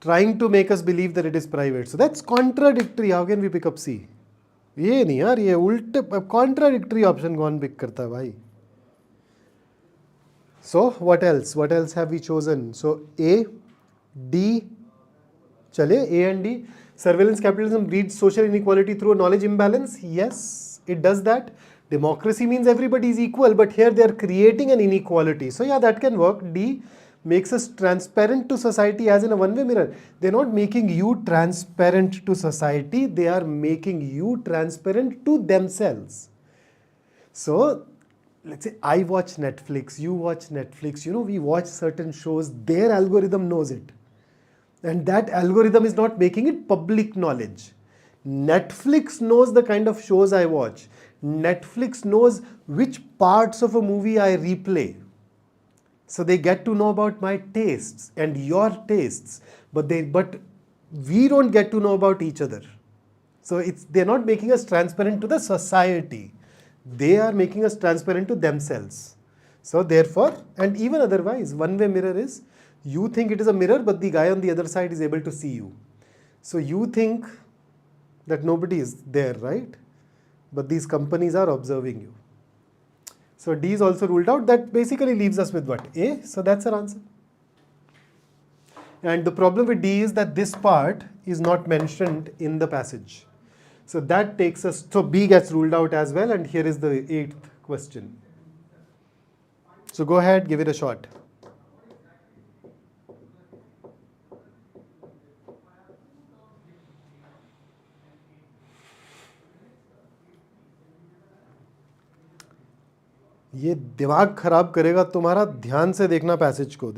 trying to make us believe that it is private. So that's contradictory. How can we pick up C? ये नहीं यार, ये उल्टे contradictory option कौन pick करता है भाई? So what else? What else have we chosen? So A, D, Chale, A and D. Surveillance capitalism breeds social inequality through a knowledge imbalance. Yes, it does that. Democracy means everybody is equal, but here they are creating an inequality. So yeah, that can work. D makes us transparent to society as in a one-way mirror. They're not making you transparent to society. They are making you transparent to themselves. So let's say I watch Netflix, you watch Netflix, we watch certain shows, their algorithm knows it. And that algorithm is not making it public knowledge. Netflix knows the kind of shows I watch. Netflix knows which parts of a movie I replay. So they get to know about my tastes and your tastes, but we don't get to know about each other. So they're not making us transparent to the society. They are making us transparent to themselves. So therefore, and even otherwise, one-way mirror is, you think it is a mirror, but the guy on the other side is able to see you. So you think that nobody is there, right? But these companies are observing you. So D is also ruled out. That basically leaves us with what? A. So that's our answer. And the problem with D is that this part is not mentioned in the passage. So that takes us, so B gets ruled out as well, and here is the 8th question. So go ahead, give it a shot. ये दिमाग खराब करेगा तुम्हारा, ध्यान से देखना passage को.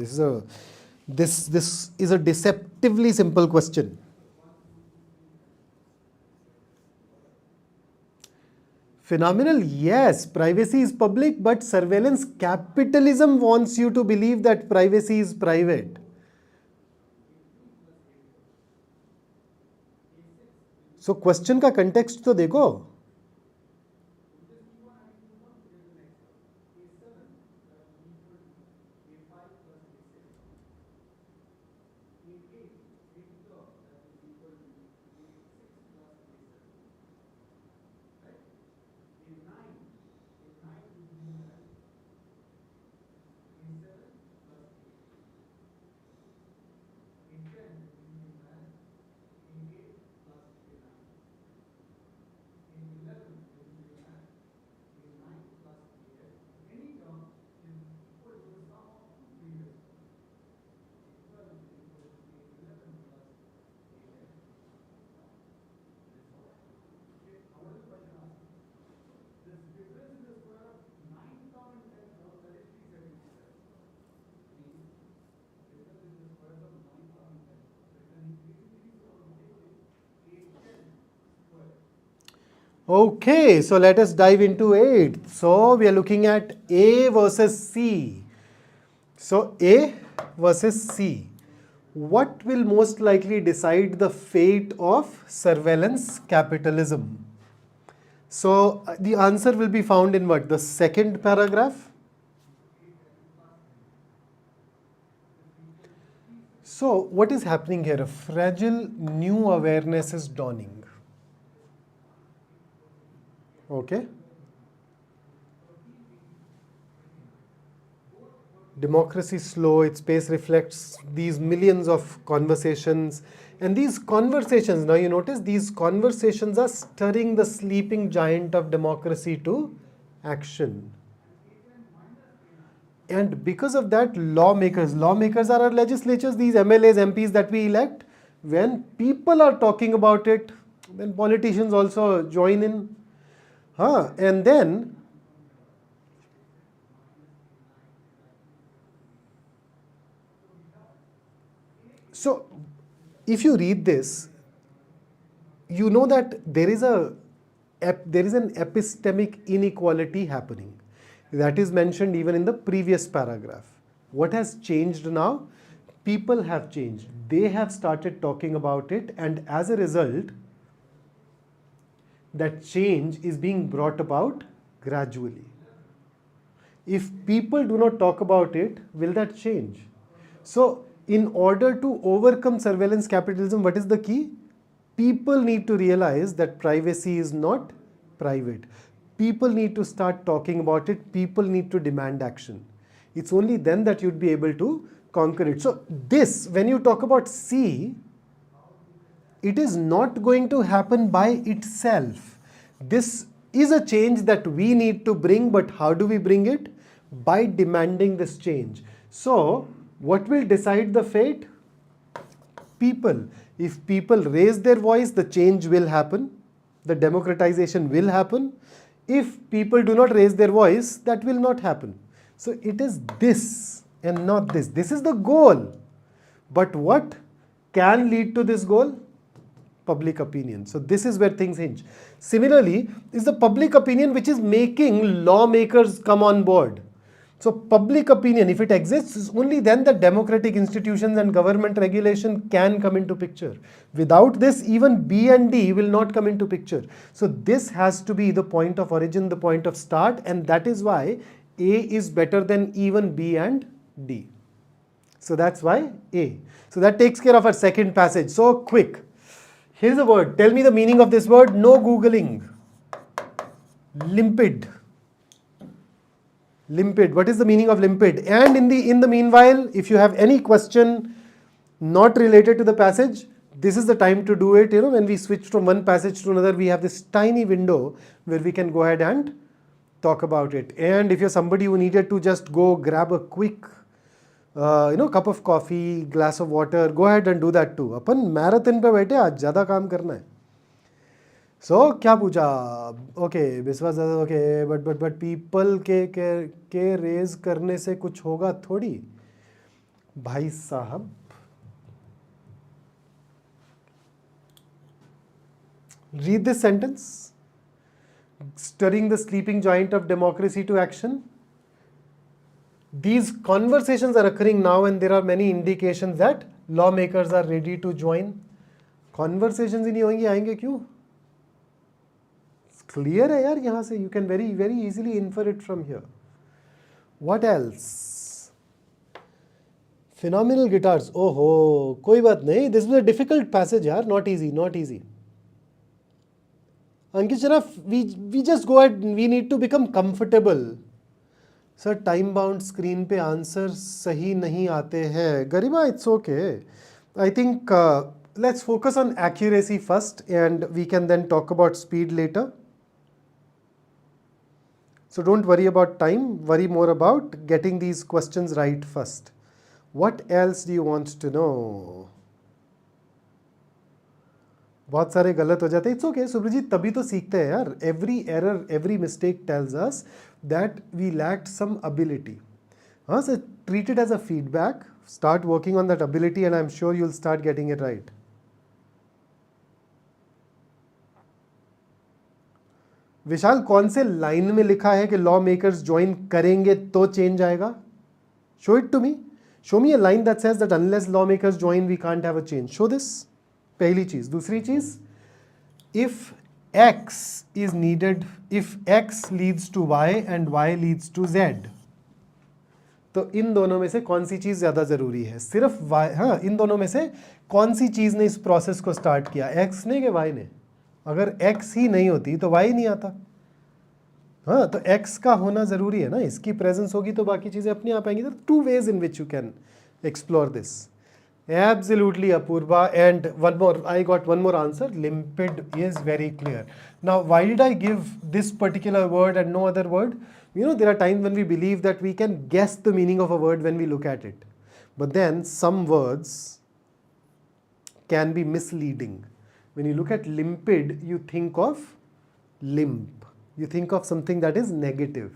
This is a deceptively simple question. Phenomenal, yes, privacy is public, but surveillance capitalism wants you to believe that privacy is private. So question का context तो देखो. Okay, so let us dive into 8. So we are looking at A versus C. So A versus C. What will most likely decide the fate of surveillance capitalism? So the answer will be found in what? The second paragraph. So what is happening here? A fragile new awareness is dawning. Okay. Democracy is slow, its pace reflects these millions of conversations. And these conversations, now you notice, these conversations are stirring the sleeping giant of democracy to action. And because of that, lawmakers are our legislatures, these MLAs, MPs that we elect. When people are talking about it, then politicians also join in. And then so if you read this, you know that there is an epistemic inequality happening. That is mentioned even in the previous paragraph. What has changed now? People have changed. They have started talking about it, and as a result, that change is being brought about gradually. If people do not talk about it, will that change? So, in order to overcome surveillance capitalism, what is the key? People need to realize that privacy is not private. People need to start talking about it. People need to demand action. It's only then that you'd be able to conquer it. So this, when you talk about C, it is not going to happen by itself. This is a change that we need to bring, but how do we bring it? By demanding this change. So, what will decide the fate? People. If people raise their voice, the change will happen. The democratization will happen. If people do not raise their voice, that will not happen. So it is this and not this. This is the goal. But what can lead to this goal? Public opinion. So this is where things hinge. Similarly, is the public opinion which is making lawmakers come on board. So public opinion, if it exists, is only then that democratic institutions and government regulation can come into picture. Without this, even B and D will not come into picture. So this has to be the point of origin, the point of start, and that is why A is better than even B and D. So that's why A. So that takes care of our second passage. So quick. Here's a word. Tell me the meaning of this word. No Googling. Limpid. Limpid. What is the meaning of limpid? And in the meanwhile, if you have any question not related to the passage, this is the time to do it. When we switch from one passage to another, we have this tiny window where we can go ahead and talk about it. And if you're somebody who needed to just go grab a quick cup of coffee, glass of water, go ahead and do that too. Upon marathon पे बैठे, आज ज़्यादा काम करना है. So क्या पूछा? Okay, विश्वास ओके, बट पीपल के रेज करने से कुछ होगा थोड़ी. भाई साहब, read this sentence. Stirring the sleeping giant of democracy to action. These conversations are occurring now and there are many indications that lawmakers are ready to join. Conversations ही नहीं होंगी, आएंगे क्यों? Clear है यार यहाँ से. You can very easily infer it from here. What else? Phenomenal guitars. Oh ho, कोई बात नहीं. This was a difficult passage यार. Not easy. Ankit Sharaf, we just go ahead. We need to become comfortable. Sir, time bound screen पे answer सही नहीं आते हैं. गरिमा, it's okay. I think let's focus on accuracy first and we can then talk about speed later. So don't worry about time, worry more about getting these questions right first. What else do you want to know? बहुत सारे गलत हो जाते हैं. It's okay, Subrajit, तभी तो सीखते हैं यार. Every error, every mistake tells us that we lacked some ability. So treat it as a feedback. Start working on that ability and I'm sure you'll start getting it right. विशाल, कौन से line में लिखा है कि law makers join करेंगे तो change आएगा? Show it to me. Show me a line that says that unless lawmakers join, we can't have a change. Show this. पहली चीज. दूसरी चीज, if X is needed, if X leads to Y and Y leads to Z, तो इन दोनों में से कौन सी चीज ज्यादा जरूरी है? सिर्फ Y. हाँ, इन दोनों में से कौन सी चीज ने इस प्रोसेस को स्टार्ट किया? X ने कि Y ने? अगर X ही नहीं होती तो Y नहीं आता. हाँ, तो X का होना जरूरी है ना. इसकी प्रेजेंस होगी तो बाकी चीजें अपने आप आएंगी. तो 2 ways in which you can explore this. Absolutely, Apurva. And one more, I got one more answer. Limpid is very clear. Now, why did I give this particular word and no other word? There are times when we believe that we can guess the meaning of a word when we look at it. But then some words can be misleading. When you look at limpid, you think of limp. You think of something that is negative.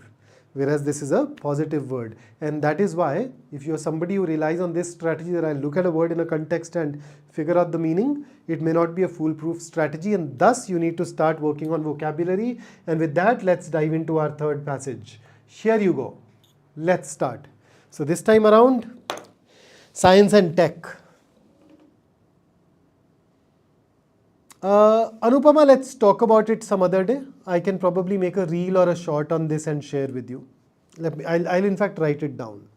Whereas this is a positive word. And that is why, if you're somebody who relies on this strategy that I look at a word in a context and figure out the meaning, it may not be a foolproof strategy, and thus you need to start working on vocabulary. And with that, let's dive into our third passage. Here you go. Let's start. So this time around, science and tech. Anupama, let's talk about it some other day. I can probably make a reel or a short on this and share with you. I'll in fact write it down.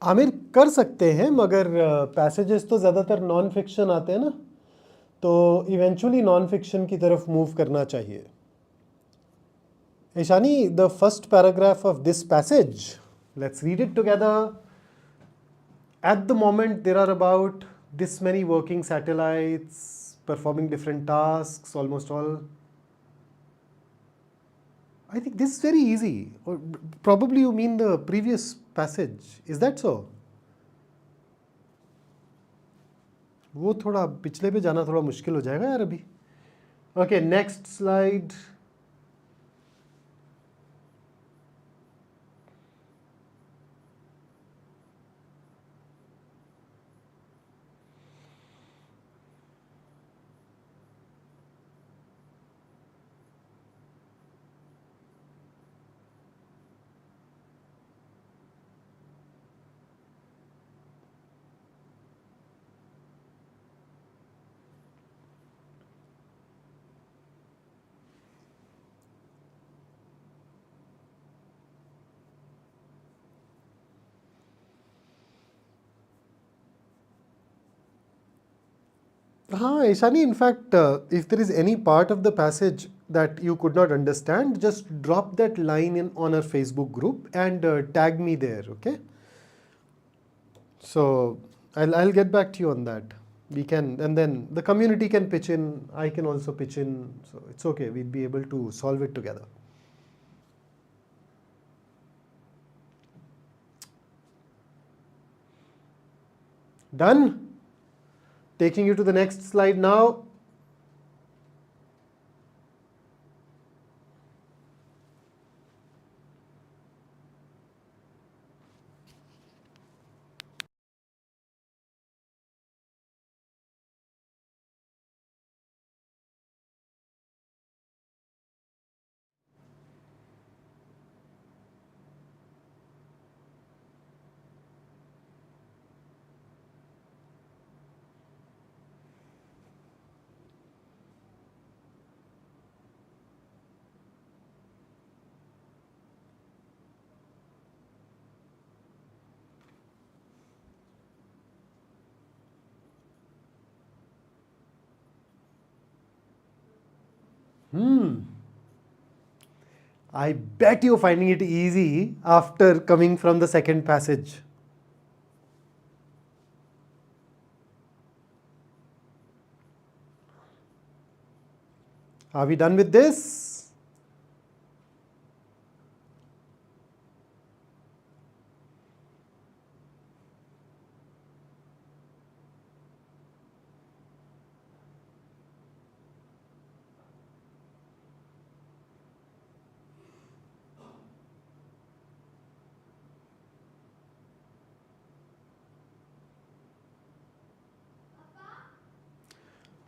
Aamir कर सकते हैं, मगर passages तो ज़्यादातर non fiction आते हैं ना, तो इवेंचुअली नॉन फिक्शन की तरफ मूव करना चाहिए. Ishani, the first paragraph of this passage, let's read it together. At the moment, there are about this many working satellites performing different tasks, almost all. I think this is very easy. Or probably you mean the previous passage. Is that so? वो थोड़ा पिछले पे जाना थोड़ा मुश्किल हो जाएगा यार अभी. Okay, next slide. Ishani, in fact, if there is any part of the passage that you could not understand, just drop that line in on our Facebook group and tag me there, okay? So I'll get back to you on that. We can, and then the community can pitch in, I can also pitch in, so it's okay, we'll be able to solve it together. Done? Taking you to the next slide now. I bet you're finding it easy after coming from the second passage. Are we done with this?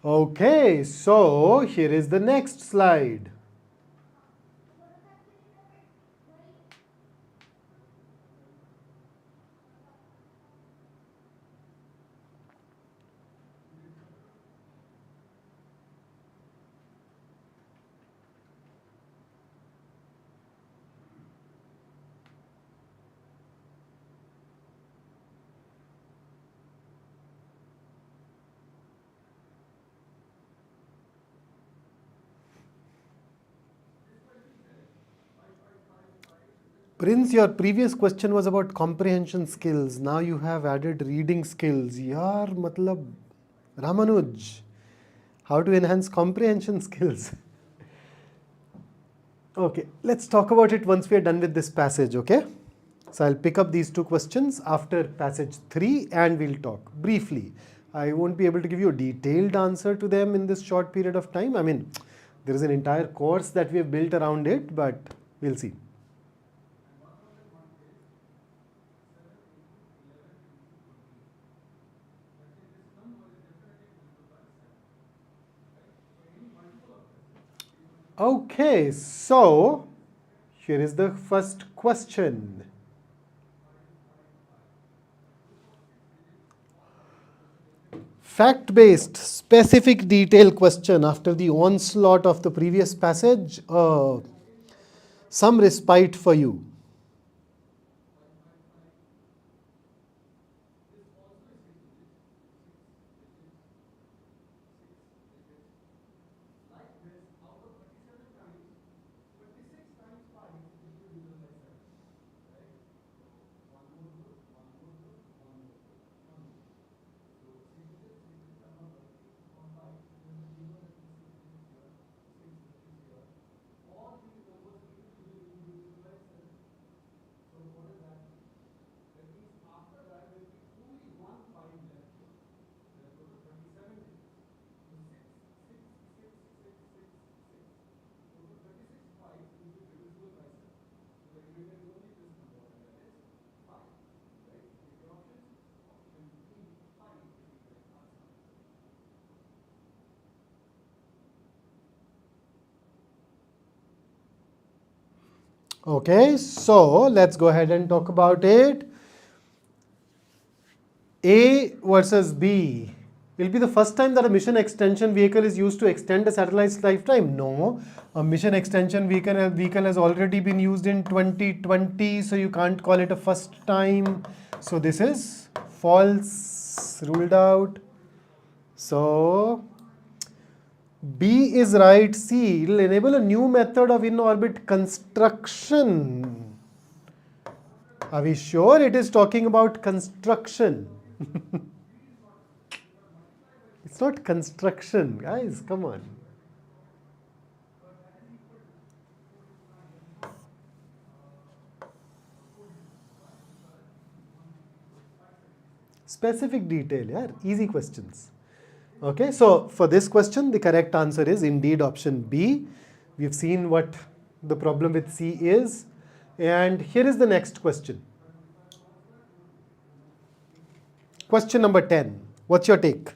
Okay, so here is the next slide. Prince, your previous question was about comprehension skills. Now you have added reading skills. Yaar, matlab, Ramanuj, how to enhance comprehension skills? Okay, let's talk about it once we are done with this passage, okay? So I'll pick up these two questions after passage 3 and we'll talk briefly. I won't be able to give you a detailed answer to them in this short period of time. I mean, there is an entire course that we have built around it, but we'll see. Okay, so here is the first question. Fact-based, specific detail question after the onslaught of the previous passage. Some respite for you. Okay, so let's go ahead and talk about it. A versus B. Will be the first time that a mission extension vehicle is used to extend a satellite's lifetime? No. A mission extension vehicle has already been used in 2020, so you can't call it a first time. So this is false, ruled out. So B is right. C will enable a new method of in-orbit construction. Are we sure it is talking about construction? It's not construction, guys, come on. Specific detail, yeah, easy questions. Okay, so for this question, the correct answer is indeed option B. We've seen what the problem with C is. And here is the next question. Question number 10. What's your take?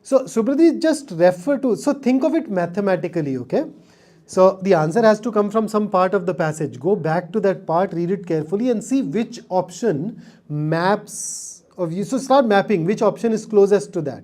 So Subrati, just refer to, so think of it mathematically, okay? So the answer has to come from some part of the passage. Go back to that part, read it carefully and see which option maps of you. So start mapping which option is closest to that.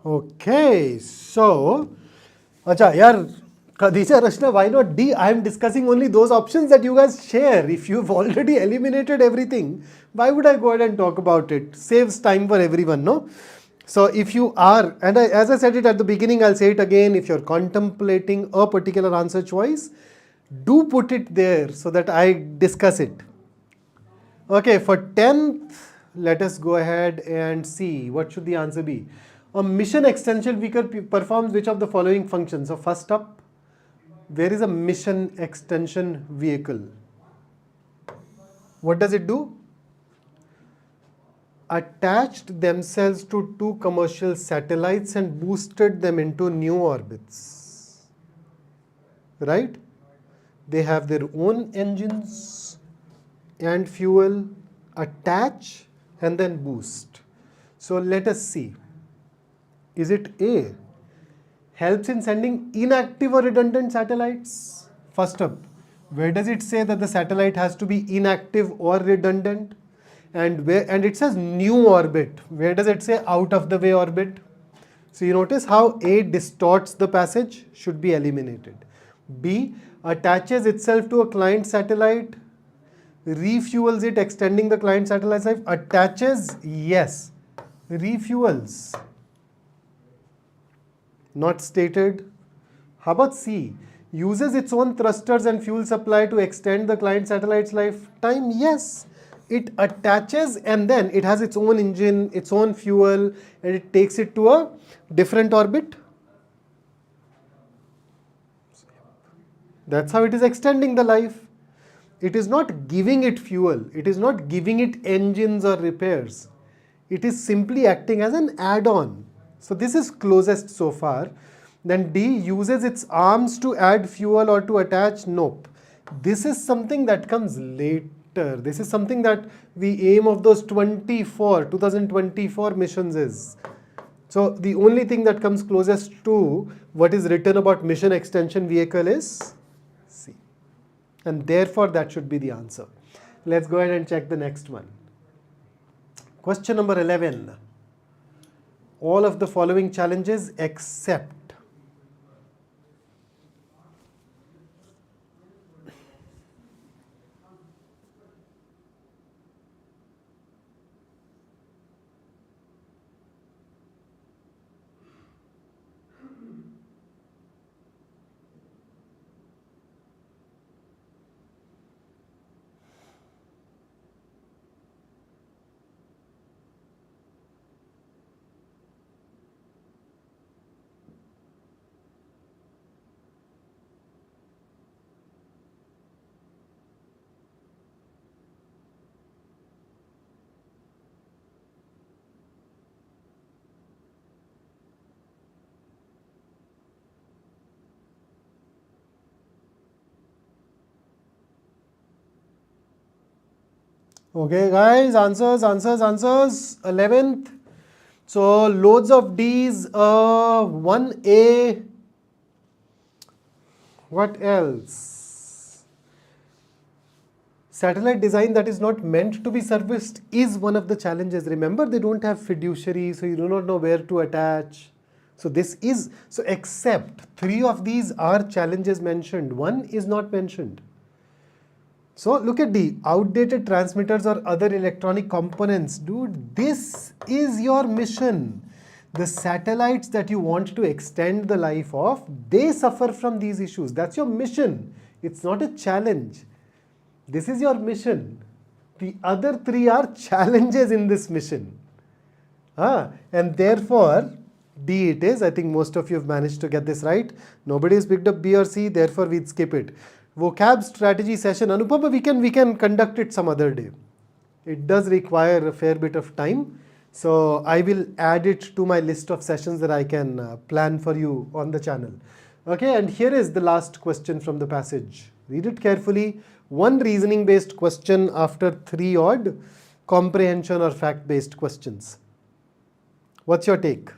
Okay, so, acha, yaar, Khadija Rashna, why not D? I am discussing only those options that you guys share. If you've already eliminated everything, why would I go ahead and talk about it? Saves time for everyone, no? So if you are, and as I said it at the beginning, I'll say it again, if you're contemplating a particular answer choice, do put it there so that I discuss it. Okay, for 10th, let us go ahead and see what should the answer be. A mission extension vehicle performs which of the following functions? So first up, where is a mission extension vehicle? What does it do? Attached themselves to two commercial satellites and boosted them into new orbits. Right? They have their own engines and fuel, attach and then boost. So let us see. Is it A? Helps in sending inactive or redundant satellites? First up, where does it say that the satellite has to be inactive or redundant? And it says new orbit. Where does it say out of the way orbit? So you notice how A distorts the passage, should be eliminated. B, attaches itself to a client satellite, refuels it, extending the client satellite life. Attaches, yes. Refuels, not stated. How about C? Uses its own thrusters and fuel supply to extend the client satellite's lifetime? Yes. It attaches and then it has its own engine, its own fuel, and it takes it to a different orbit. That's how it is extending the life. It is not giving it fuel. It is not giving it engines or repairs. It is simply acting as an add-on. So this is closest so far. Then D, uses its arms to add fuel or to attach. Nope. This is something that comes later. This is something that the aim of those 2024 missions is. So the only thing that comes closest to what is written about mission extension vehicle is C. And therefore that should be the answer. Let's go ahead and check the next one. Question number 11. All of the following challenges except. Okay, guys, answers, answers, answers. 11th. So, loads of D's. 1A. What else? Satellite design that is not meant to be serviced is one of the challenges. Remember, they don't have fiduciary, so you do not know where to attach. So this is, so except 3 of these are challenges mentioned. 1 is not mentioned. So look at the outdated transmitters or other electronic components. Dude, this is your mission. The satellites that you want to extend the life of, they suffer from these issues. That's your mission. It's not a challenge. This is your mission. The other 3 are challenges in this mission. And therefore, D it is. I think most of you have managed to get this right. Nobody has picked up B or C, therefore we'd skip it. Vocab strategy session. Anupama, we can conduct it some other day. It does require a fair bit of time. So I will add it to my list of sessions that I can plan for you on the channel. Okay, and here is the last question from the passage. Read it carefully. One reasoning based question after 3 odd comprehension or fact based questions. What's your take?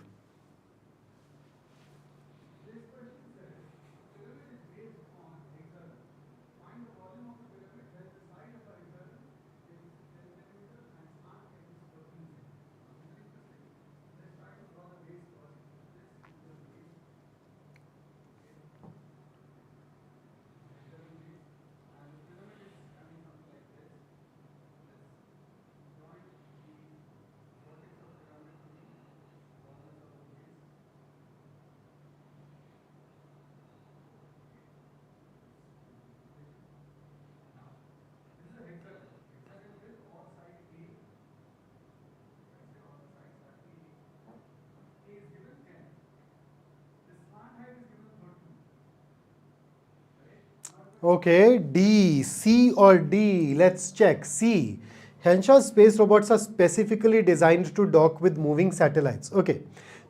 Okay, D, C or D? Let's check. C. Henshaw's space robots are specifically designed to dock with moving satellites. Okay.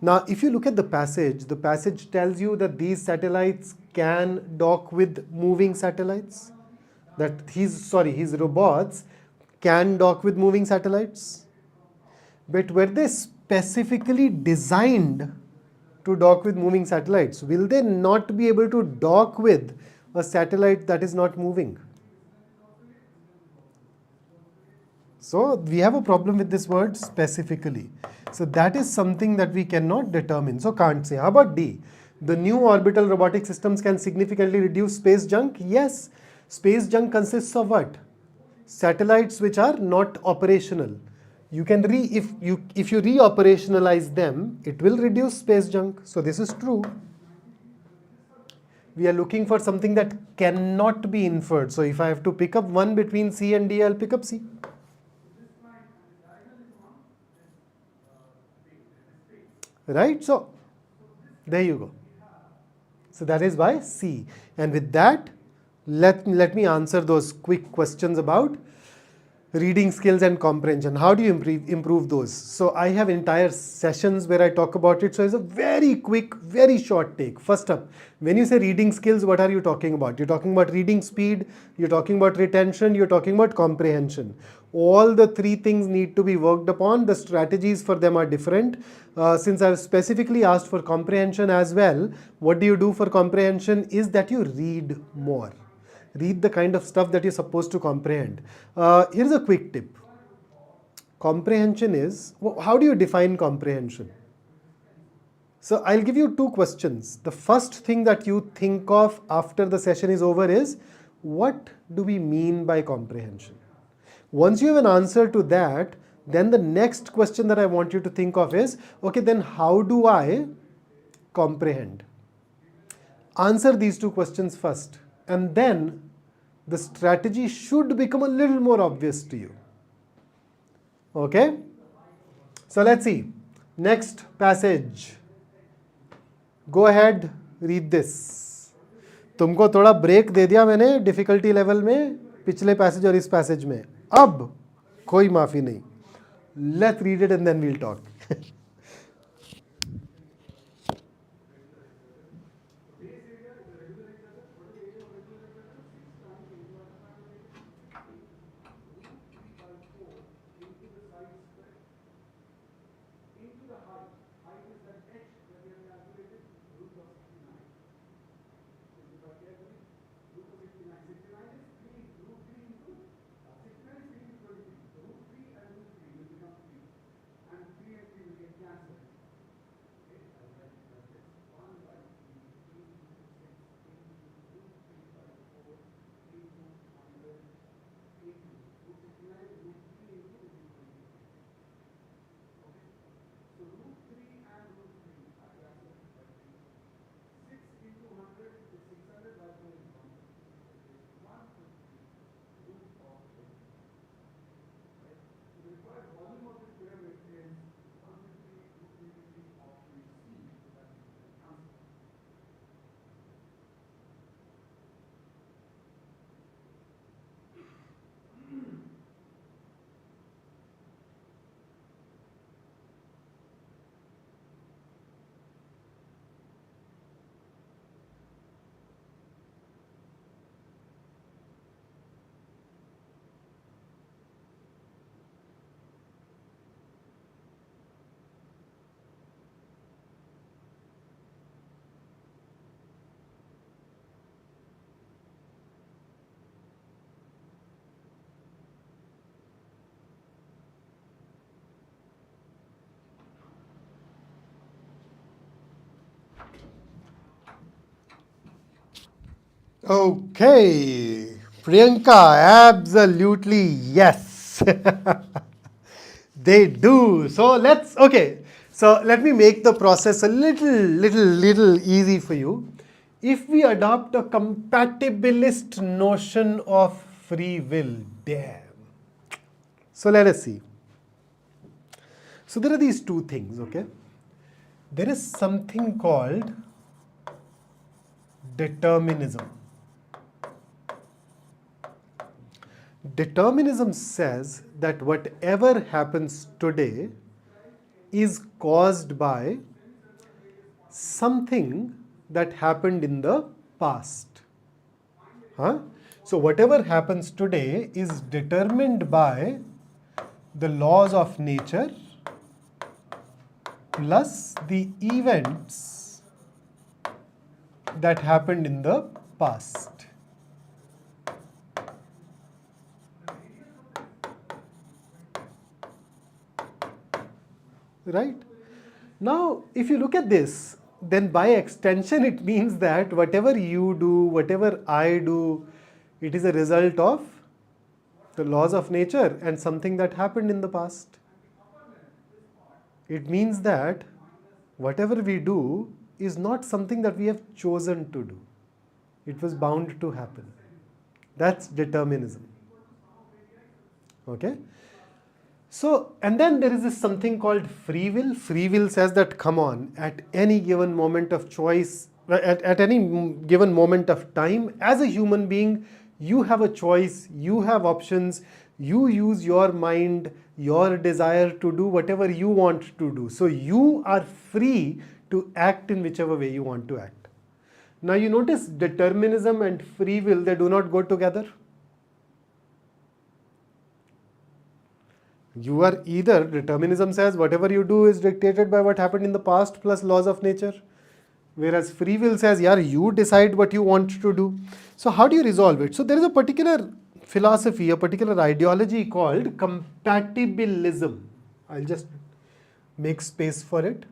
Now, if you look at the passage tells you that these satellites can dock with moving satellites. That his robots can dock with moving satellites. But were they specifically designed to dock with moving satellites? Will they not be able to dock with a satellite that is not moving? So we have a problem with this word specifically. So that is something that we cannot determine. So can't say. How about D? The new orbital robotic systems can significantly reduce space junk. Yes. Space junk consists of what? Satellites which are not operational. You can if you re-operationalize them, it will reduce space junk. So this is true. We are looking for something that cannot be inferred. So if I have to pick up one between C and D, I'll pick up C. Right? So there you go. So that is by C. And with that, let me answer those quick questions about reading skills and comprehension. How do you improve those? So I have entire sessions where I talk about it. So it's a very quick, very short take. First up, when you say reading skills, what are you talking about? You're talking about reading speed, you're talking about retention, you're talking about comprehension. All the 3 things need to be worked upon. The strategies for them are different. Since I've specifically asked for comprehension as well, what do you do for comprehension is that you read more. Read the kind of stuff that you're supposed to comprehend. Here's a quick tip. Comprehension is, how do you define comprehension? So I'll give you 2 questions. The first thing that you think of after the session is over is, what do we mean by comprehension? Once you have an answer to that, then the next question that I want you to think of is, okay, then how do I comprehend? Answer these 2 questions first, and then the strategy should become a little more obvious to you. Okay? So let's see. Next passage. Go ahead, read this. तुमको थोड़ा break दे दिया मैंने difficulty level में पिछले passage और इस passage में. अब कोई माफी नहीं. Let's read it and then we'll talk. Okay, Priyanka, absolutely yes. They do. So let me make the process a little easy for you. If we adopt a compatibilist notion of free will, damn. So let us see. So there are these two things, okay? There is something called determinism. Determinism says that whatever happens today is caused by something that happened in the past. Huh? So whatever happens today is determined by the laws of nature plus the events that happened in the past. Right? Now, if you look at this, then by extension it means that whatever you do, whatever I do, it is a result of the laws of nature and something that happened in the past. It means that whatever we do is not something that we have chosen to do. It was bound to happen. That's determinism. Okay? So, and then there is this something called free will. Free will says that, come on, at any given moment of choice, at any given moment of time, as a human being, you have a choice, you have options, you use your mind, your desire to do whatever you want to do. So you are free to act in whichever way you want to act. Now you notice determinism and free will, they do not go together. You are either, determinism says whatever you do is dictated by what happened in the past plus laws of nature. Whereas free will says, yeah, you decide what you want to do. So how do you resolve it? So there is a particular philosophy, a particular ideology called compatibilism. I'll just make space for it.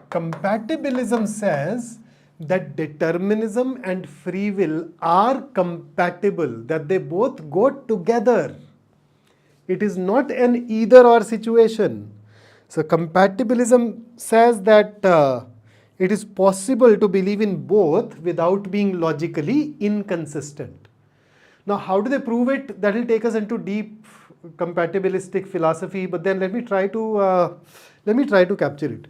Compatibilism says that determinism and free will are compatible, that they both go together. It is not an either or situation. So compatibilism says that it is possible to believe in both without being logically inconsistent. Now, how do they prove it? That will take us into deep compatibilistic philosophy, but then let me try to capture it.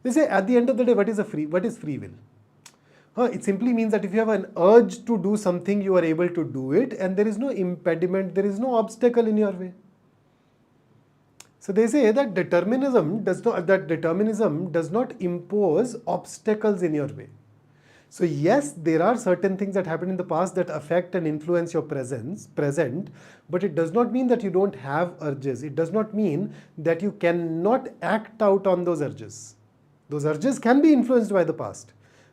They say at the end of the day, what is free will? It simply means that if you have an urge to do something, you are able to do it, and there is no impediment, there is no obstacle in your way. So they say that determinism does not impose obstacles in your way. So yes, there are certain things that happened in the past that affect and influence your present, but it does not mean that you don't have urges. It does not mean that you cannot act out on those urges. Those urges can be influenced by the past,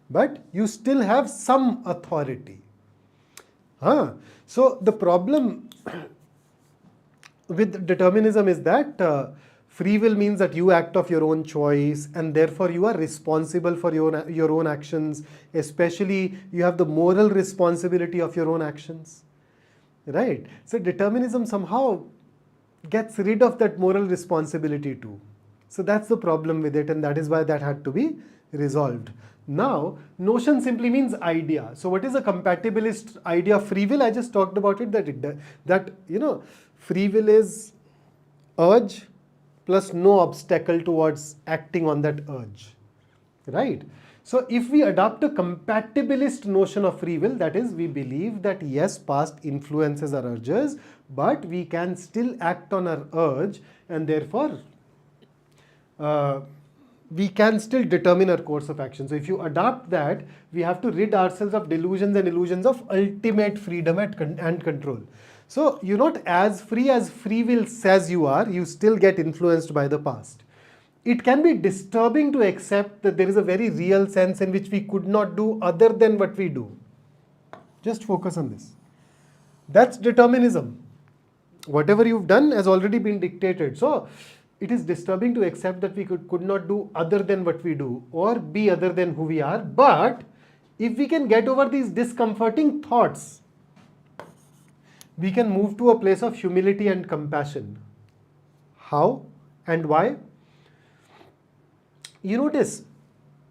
but you still have some authority. So the problem with determinism is that free will means that you act of your own choice, and therefore you are responsible for your own actions. Especially you have the moral responsibility of your own actions, right? So determinism somehow gets rid of that moral responsibility too. So that's the problem with it, and that is why that had to be resolved. Now, notion simply means idea. So what is a compatibilist idea of free will? I just talked about it, that free will is urge plus no obstacle towards acting on that urge, right? So if we adopt a compatibilist notion of free will, that is, we believe that yes, past influences our urges, but we can still act on our urge, and therefore we can still determine our course of action. So if you adopt that, we have to rid ourselves of delusions and illusions of ultimate freedom and control. So you're not as free will says you are, you still get influenced by the past. It can be disturbing to accept that there is a very real sense in which we could not do other than what we do. Just focus on this. That's determinism. Whatever you've done has already been dictated. So it is disturbing to accept that we could not do other than what we do or be other than who we are. But if we can get over these discomforting thoughts, we can move to a place of humility and compassion. How and why? You notice,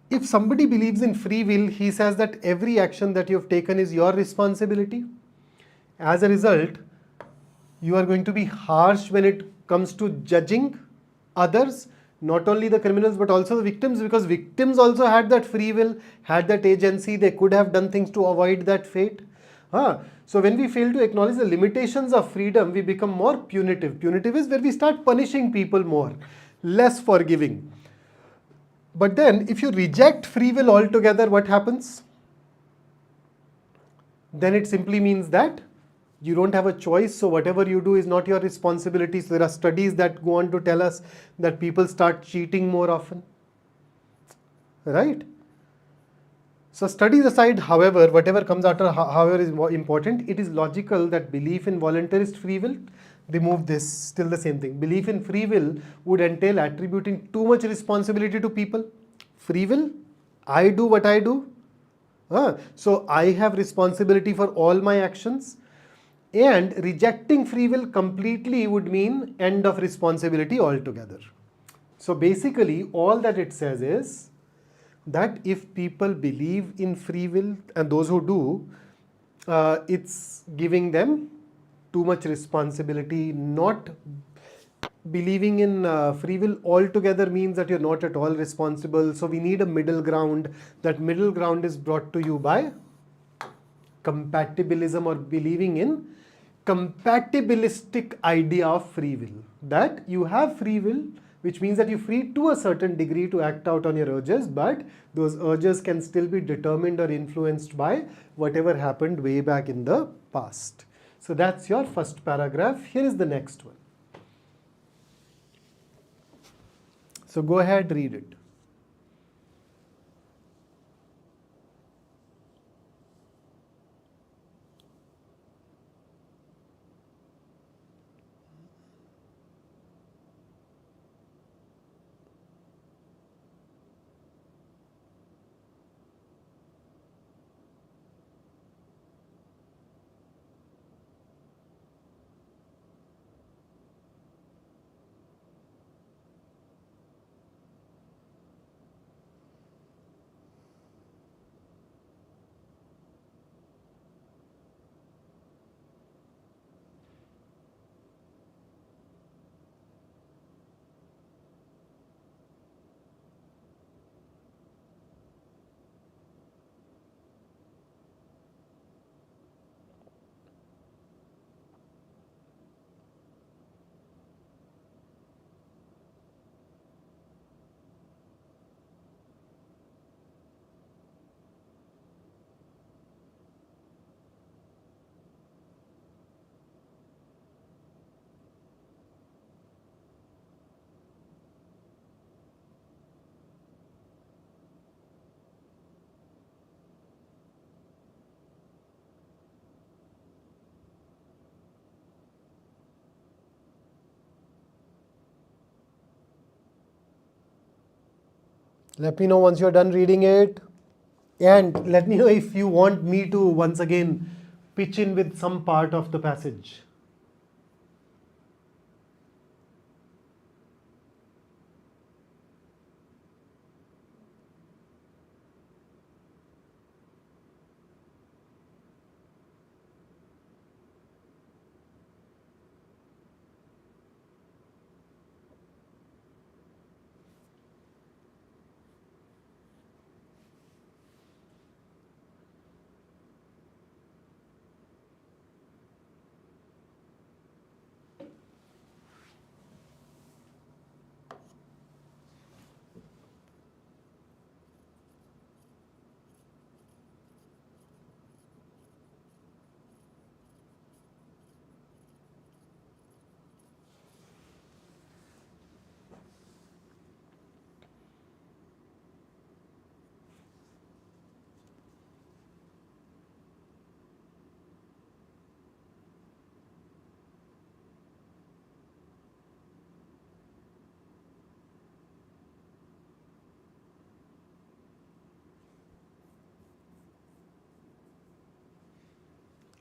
if somebody believes in free will, he says that every action that you have taken is your responsibility. As a result, you are going to be harsh when it comes to judging others, not only the criminals but also the victims, because victims also had that free will, had that agency. They could have done things to avoid that fate. So when we fail to acknowledge the limitations of freedom, we become more punitive. Punitive is where we start punishing people more, less forgiving. But then if you reject free will altogether, what happens? Then it simply means that you don't have a choice, so whatever you do is not your responsibility. So there are studies that go on to tell us that people start cheating more often, right? So studies aside, however, whatever comes after, however, is more important, it is logical that belief in voluntarist free will, remove this, still the same thing. Belief in free will would entail attributing too much responsibility to people. Free will, I do what I do. So I have responsibility for all my actions. And rejecting free will completely would mean end of responsibility altogether. So basically, all that it says is that if people believe in free will, and those who do, it's giving them too much responsibility. Not believing in free will altogether means that you're not at all responsible. So we need a middle ground. That middle ground is brought to you by compatibilism, or believing in compatibilistic idea of free will. That you have free will, which means that you're free to a certain degree to act out on your urges, but those urges can still be determined or influenced by whatever happened way back in the past. So that's your first paragraph. Here is the next one. So go ahead, read it. Let me know once you're done reading it. And let me know if you want me to once again pitch in with some part of the passage.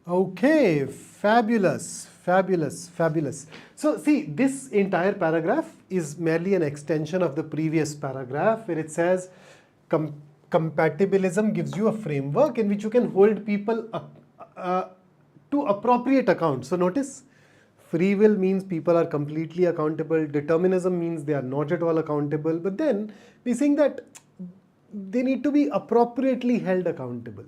Okay, fabulous, fabulous, fabulous. So see, this entire paragraph is merely an extension of the previous paragraph where it says compatibilism gives you a framework in which you can hold people uh, to appropriate account. So notice, free will means people are completely accountable. Determinism means they are not at all accountable. But then we're saying that they need to be appropriately held accountable.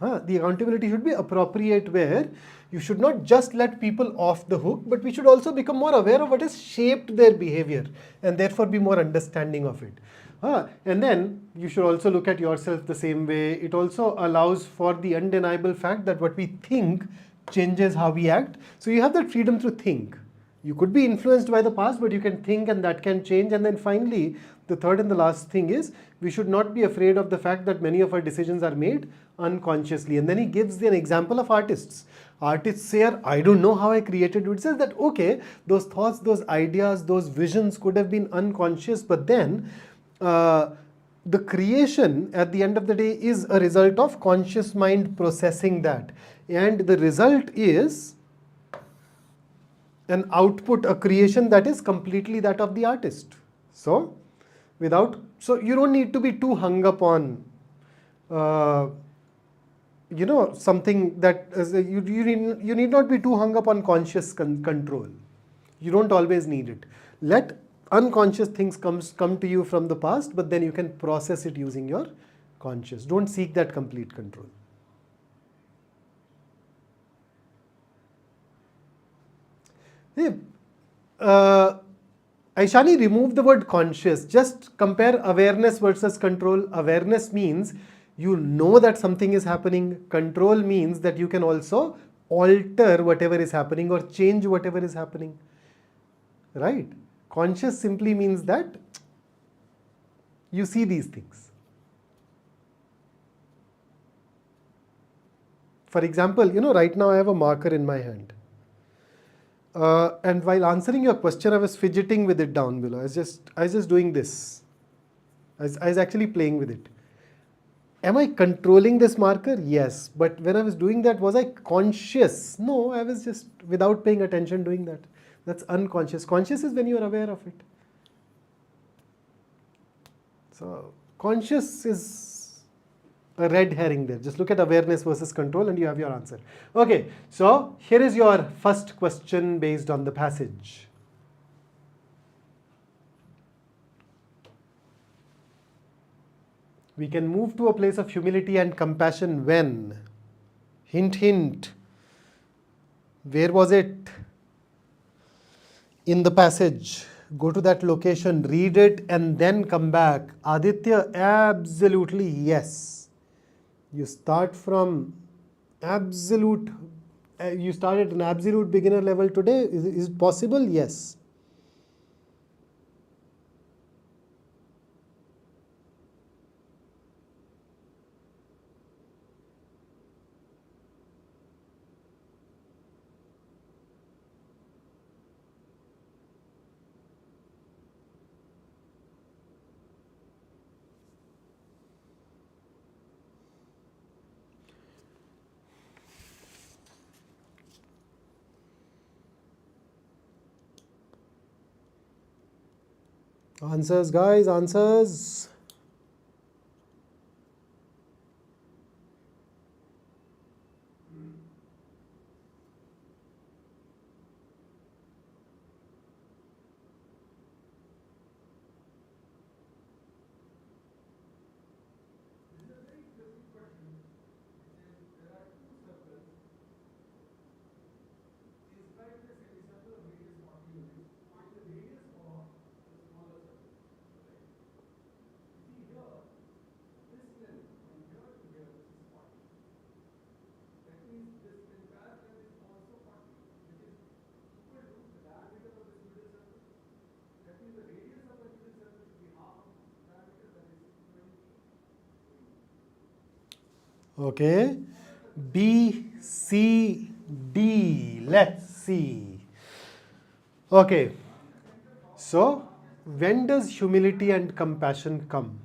The accountability should be appropriate, where you should not just let people off the hook, but we should also become more aware of what has shaped their behavior and therefore be more understanding of it. And then you should also look at yourself the same way. It also allows for the undeniable fact that what we think changes how we act. So you have that freedom to think. You could be influenced by the past, but you can think and that can change. And then finally, the third and the last thing is, we should not be afraid of the fact that many of our decisions are made unconsciously. And then he gives an example of artists. Artists say, I don't know how I created it. It says that, okay, those thoughts, those ideas, those visions could have been unconscious, but then the creation at the end of the day is a result of conscious mind processing that. And the result is an output, a creation that is completely that of the artist. So you don't need to be too hung up on something that you need not be too hung up on conscious control. You don't always need it. Let unconscious things come to you from the past, but then you can process it using your conscious. Don't seek that complete control. Aishani, remove the word conscious. Just compare awareness versus control. Awareness means you know that something is happening. Control means that you can also alter whatever is happening or change whatever is happening. Right? Conscious simply means that you see these things. For example, right now I have a marker in my hand. And while answering your question, I was fidgeting with it down below. I was just doing this. I was actually playing with it. Am I controlling this marker? Yes. But when I was doing that, was I conscious? No, I was just, without paying attention, doing that. That's unconscious. Conscious is when you are aware of it. So conscious is a red herring there. Just look at awareness versus control and you have your answer. Okay, so here is your first question based on the passage. We can move to a place of humility and compassion when? Hint, hint. Where was it? In the passage. Go to that location, read it, and then come back. Aditya, absolutely yes. You start from absolute, you start at an absolute beginner level today. Is it possible? Yes. Answers, guys, answers. Okay, B, C, D. Let's see. Okay, so when does humility and compassion come?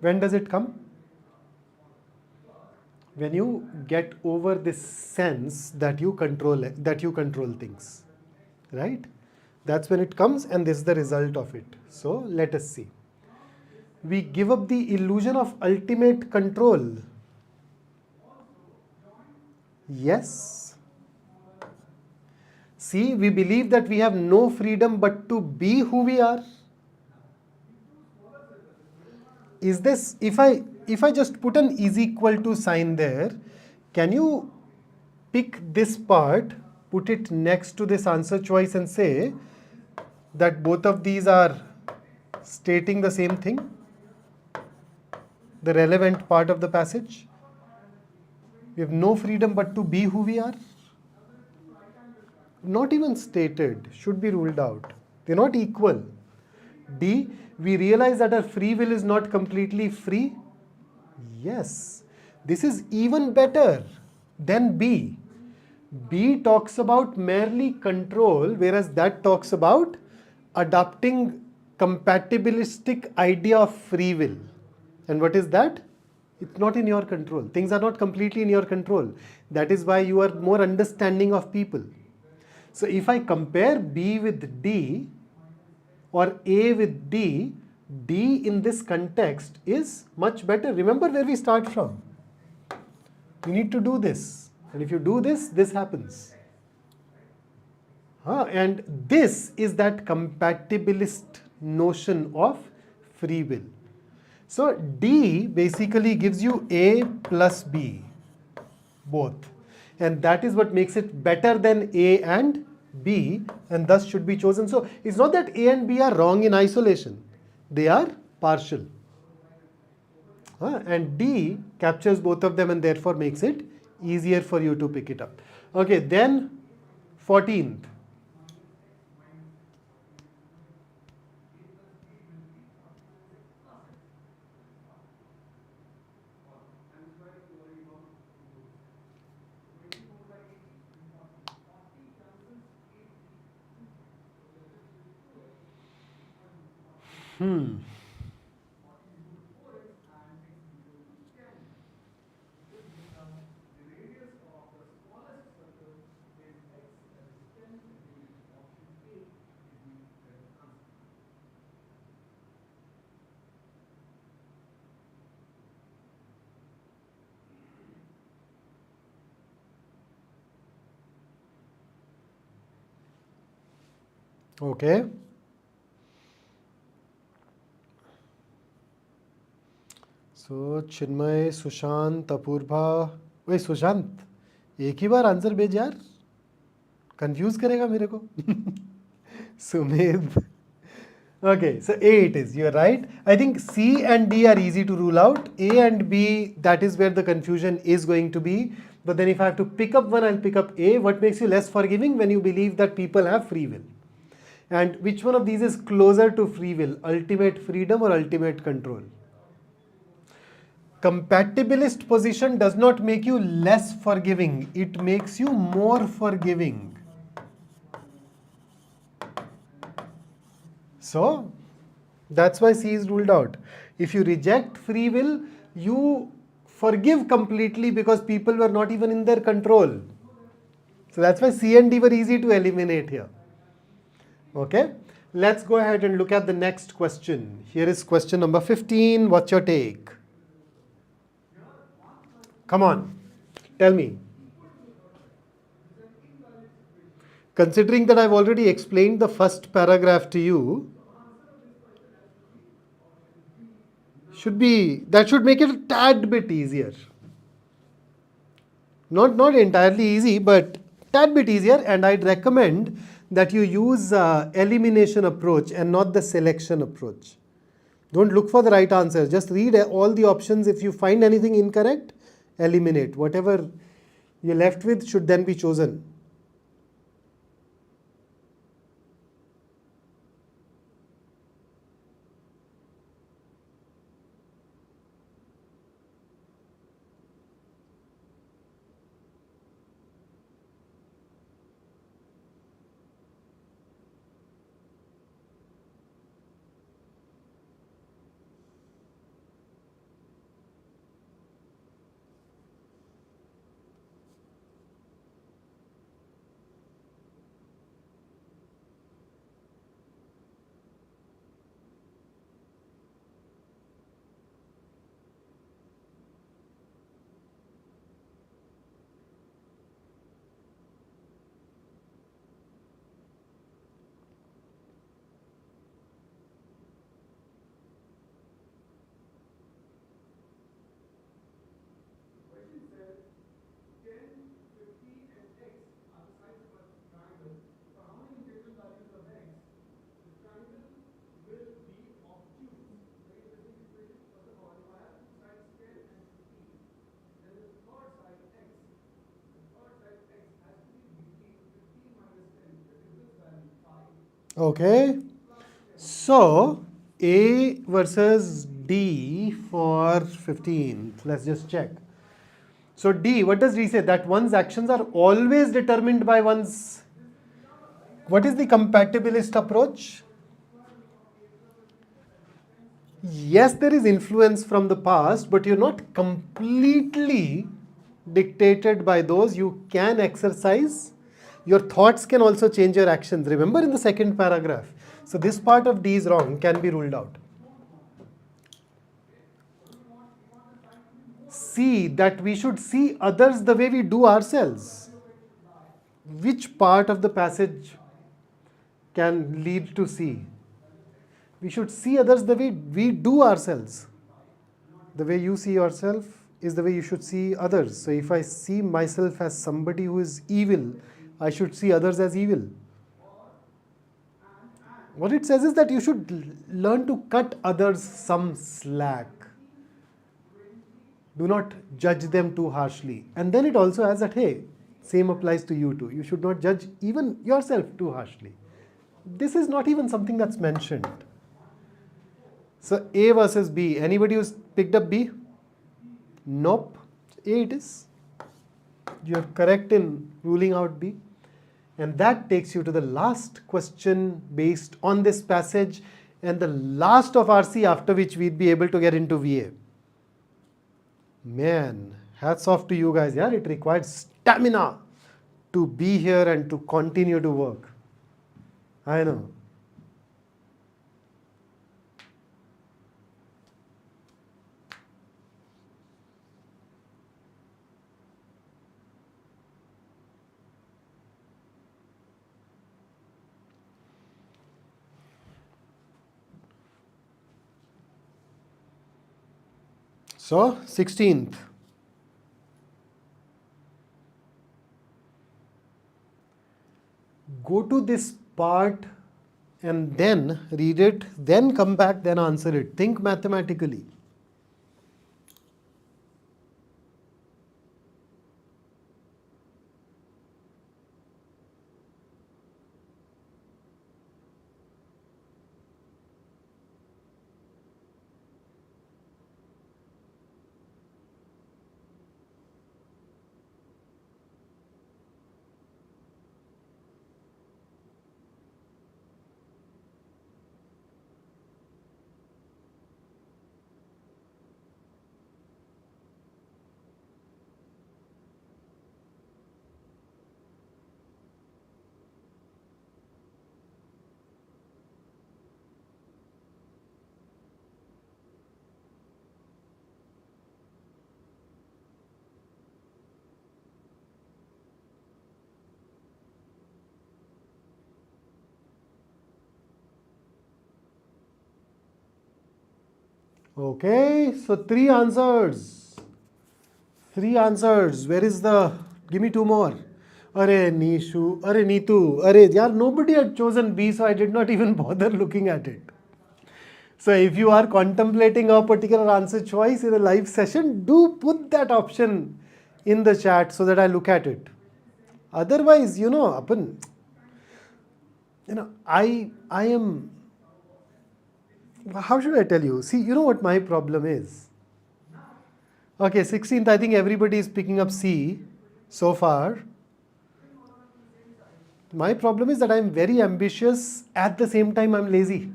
When does it come? When you get over this sense that you control things, right? That's when it comes, and this is the result of it. So let us see. We give up the illusion of ultimate control. Yes. See, we believe that we have no freedom but to be who we are. Is this, if I just put an is equal to sign there, can you pick this part, put it next to this answer choice and say that both of these are stating the same thing? The relevant part of the passage. We have no freedom but to be who we are. Not even stated, should be ruled out. They're not equal. D, we realize that our free will is not completely free. Yes, this is even better than B. B talks about merely control, whereas that talks about adopting compatibilistic idea of free will. And what is that? It's not in your control. Things are not completely in your control. That is why you are more understanding of people. So if I compare B with D or A with D, D in this context is much better. Remember where we start from. You need to do this. And if you do this, this happens. And this is that compatibilist notion of free will. So D basically gives you A plus B, both. And that is what makes it better than A and B, and thus should be chosen. So it's not that A and B are wrong in isolation. They are partial. And D captures both of them and therefore makes it easier for you to pick it up. Okay, then 14th. Okay. So Chinmay, Sushant, Apurva. Wait, Sushant, एक ही बार answer भेज यार, confuse करेगा मेरे को. Sumedh. Okay, so A it is. You're right. I think C and D are easy to rule out. A and B, that is where the confusion is going to be. But then if I have to pick up one, I'll pick up A. What makes you less forgiving? When you believe that people have free will. And which one of these is closer to free will? Ultimate freedom or ultimate control? Compatibilist position does not make you less forgiving. It makes you more forgiving. So that's why C is ruled out. If you reject free will, you forgive completely because people were not even in their control. So that's why C and D were easy to eliminate here. Okay, let's go ahead and look at the next question. Here is question number 15. What's your take? Come on, tell me. Considering that I've already explained the first paragraph to you, that should make it a tad bit easier. Not entirely easy, but tad bit easier, and I'd recommend that you use elimination approach and not the selection approach. Don't look for the right answer. Just read all the options. If you find anything incorrect, eliminate. Whatever you're left with should then be chosen. Okay. So A versus D for 15th. Let's just check. So D, what does D say? That one's actions are always determined by one's... What is the compatibilist approach? Yes, there is influence from the past, but you're not completely dictated by those. You can exercise. Your thoughts can also change your actions. Remember in the second paragraph. So this part of D is wrong, can be ruled out. See, that we should see others the way we do ourselves. Which part of the passage can lead to see? We should see others the way we do ourselves. The way you see yourself is the way you should see others. So if I see myself as somebody who is evil, I should see others as evil. What it says is that you should learn to cut others some slack. Do not judge them too harshly. And then it also has that, hey, same applies to you too. You should not judge even yourself too harshly. This is not even something that's mentioned. So A versus B. Anybody who's picked up B? Nope. A it is. You're correct in ruling out B. And that takes you to the last question based on this passage and the last of RC, after which we'd be able to get into VA. Man, hats off to you guys. Yeah, it required stamina to be here and to continue to work. I know. So, 16th. Go to this part and then read it, then come back, then answer it. Think mathematically. Okay, so three answers. Three answers. Where is the... Give me two more. Are Nishu, are Neetu, are yaar, nobody had chosen B, so I did not even bother looking at it. So if you are contemplating a particular answer choice in a live session, do put that option in the chat so that I look at it. Otherwise, I am... How should I tell you? See, you know what my problem is? Okay, 16th, I think everybody is picking up C so far. My problem is that I'm very ambitious, at the same time I'm lazy.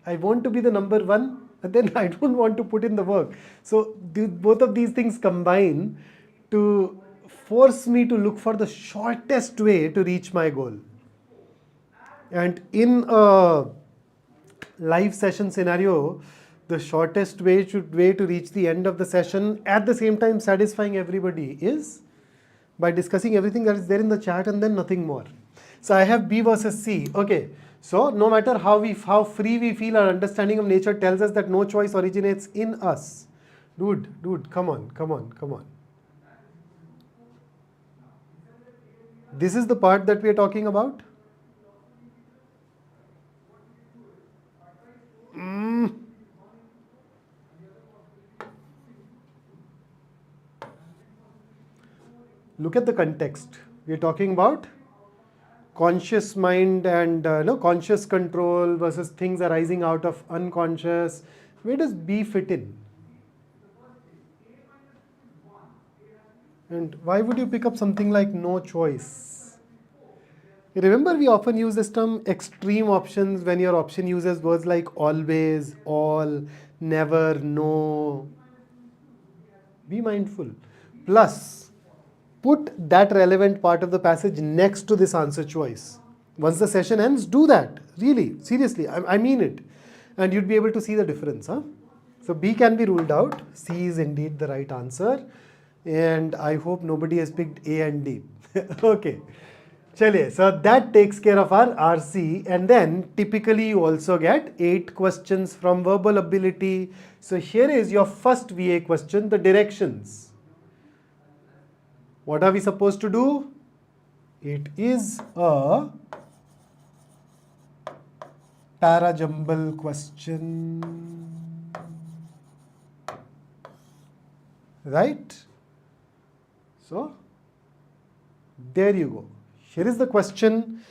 I want to be the number one, but then I don't want to put in the work. So both of these things combine to force me to look for the shortest way to reach my goal. And in a live session scenario, the shortest way to reach the end of the session, at the same time satisfying everybody, is by discussing everything that is there in the chat and then nothing more. So I have B versus C. Okay. So no matter how free we feel, our understanding of nature tells us that no choice originates in us. Dude, come on. This is the part that we are talking about. Look at the context. We are talking about conscious mind and conscious control versus things arising out of unconscious. Where does B fit in? And why would you pick up something like no choice? Remember, we often use this term extreme options when your option uses words like always, all, never, no. Be mindful. Plus, put that relevant part of the passage next to this answer choice. Once the session ends, do that. Really, seriously, I mean it. And you'd be able to see the difference. So B can be ruled out. C is indeed the right answer. And I hope nobody has picked A and D. Okay. Chaliye, so that takes care of our RC, and then typically you also get 8 questions from verbal ability. So here is your first VA question, the directions. What are we supposed to do? It is a parajumble question, right? So there you go. Here is the question,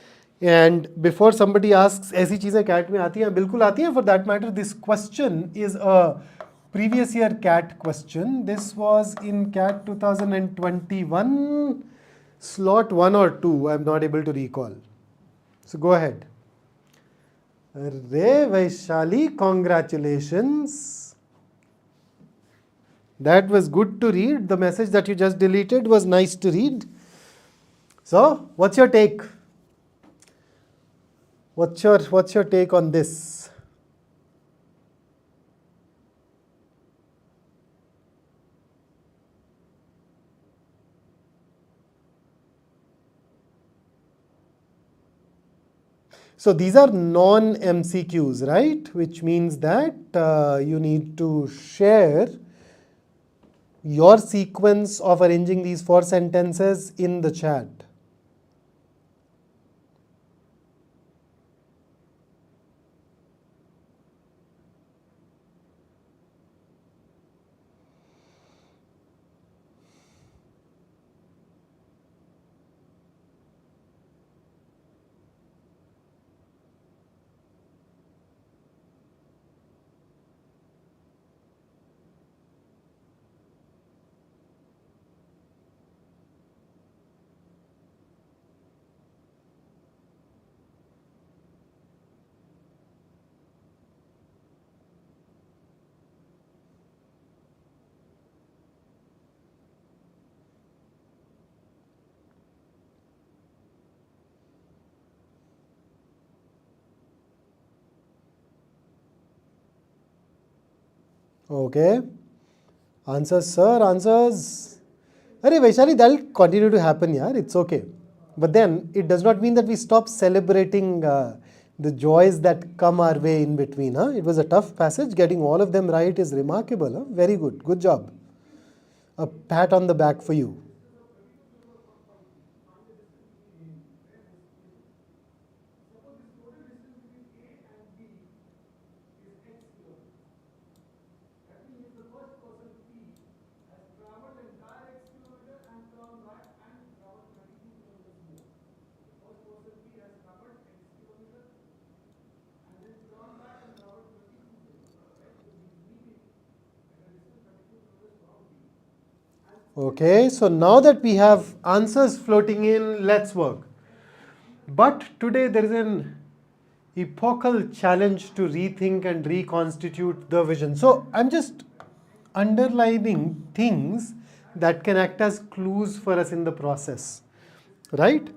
and before somebody asks, ऐसी चीज़ें CAT में आती हैं? बिल्कुल आती हैं. For that matter, this question is a previous year CAT question. This was in CAT 2021, slot 1 or 2. I'm not able to recall. So go ahead. Arre Vaishali, congratulations. That was good to read. The message that you just deleted was nice to read. So, what's your take? What's your take on this? So these are non-MCQs, right? Which means that you need to share your sequence of arranging these 4 sentences in the chat. Okay. Answers, sir, answers. Arey Vaishali, that'll continue to happen, yaar. It's okay. But then it does not mean that we stop celebrating the joys that come our way in between. It was a tough passage. Getting all of them right is remarkable. Very good. Good job. A pat on the back for you. Okay, so now that we have answers floating in, let's work. But today there is an epochal challenge to rethink and reconstitute the vision. So I'm just underlining things that can act as clues for us in the process, right?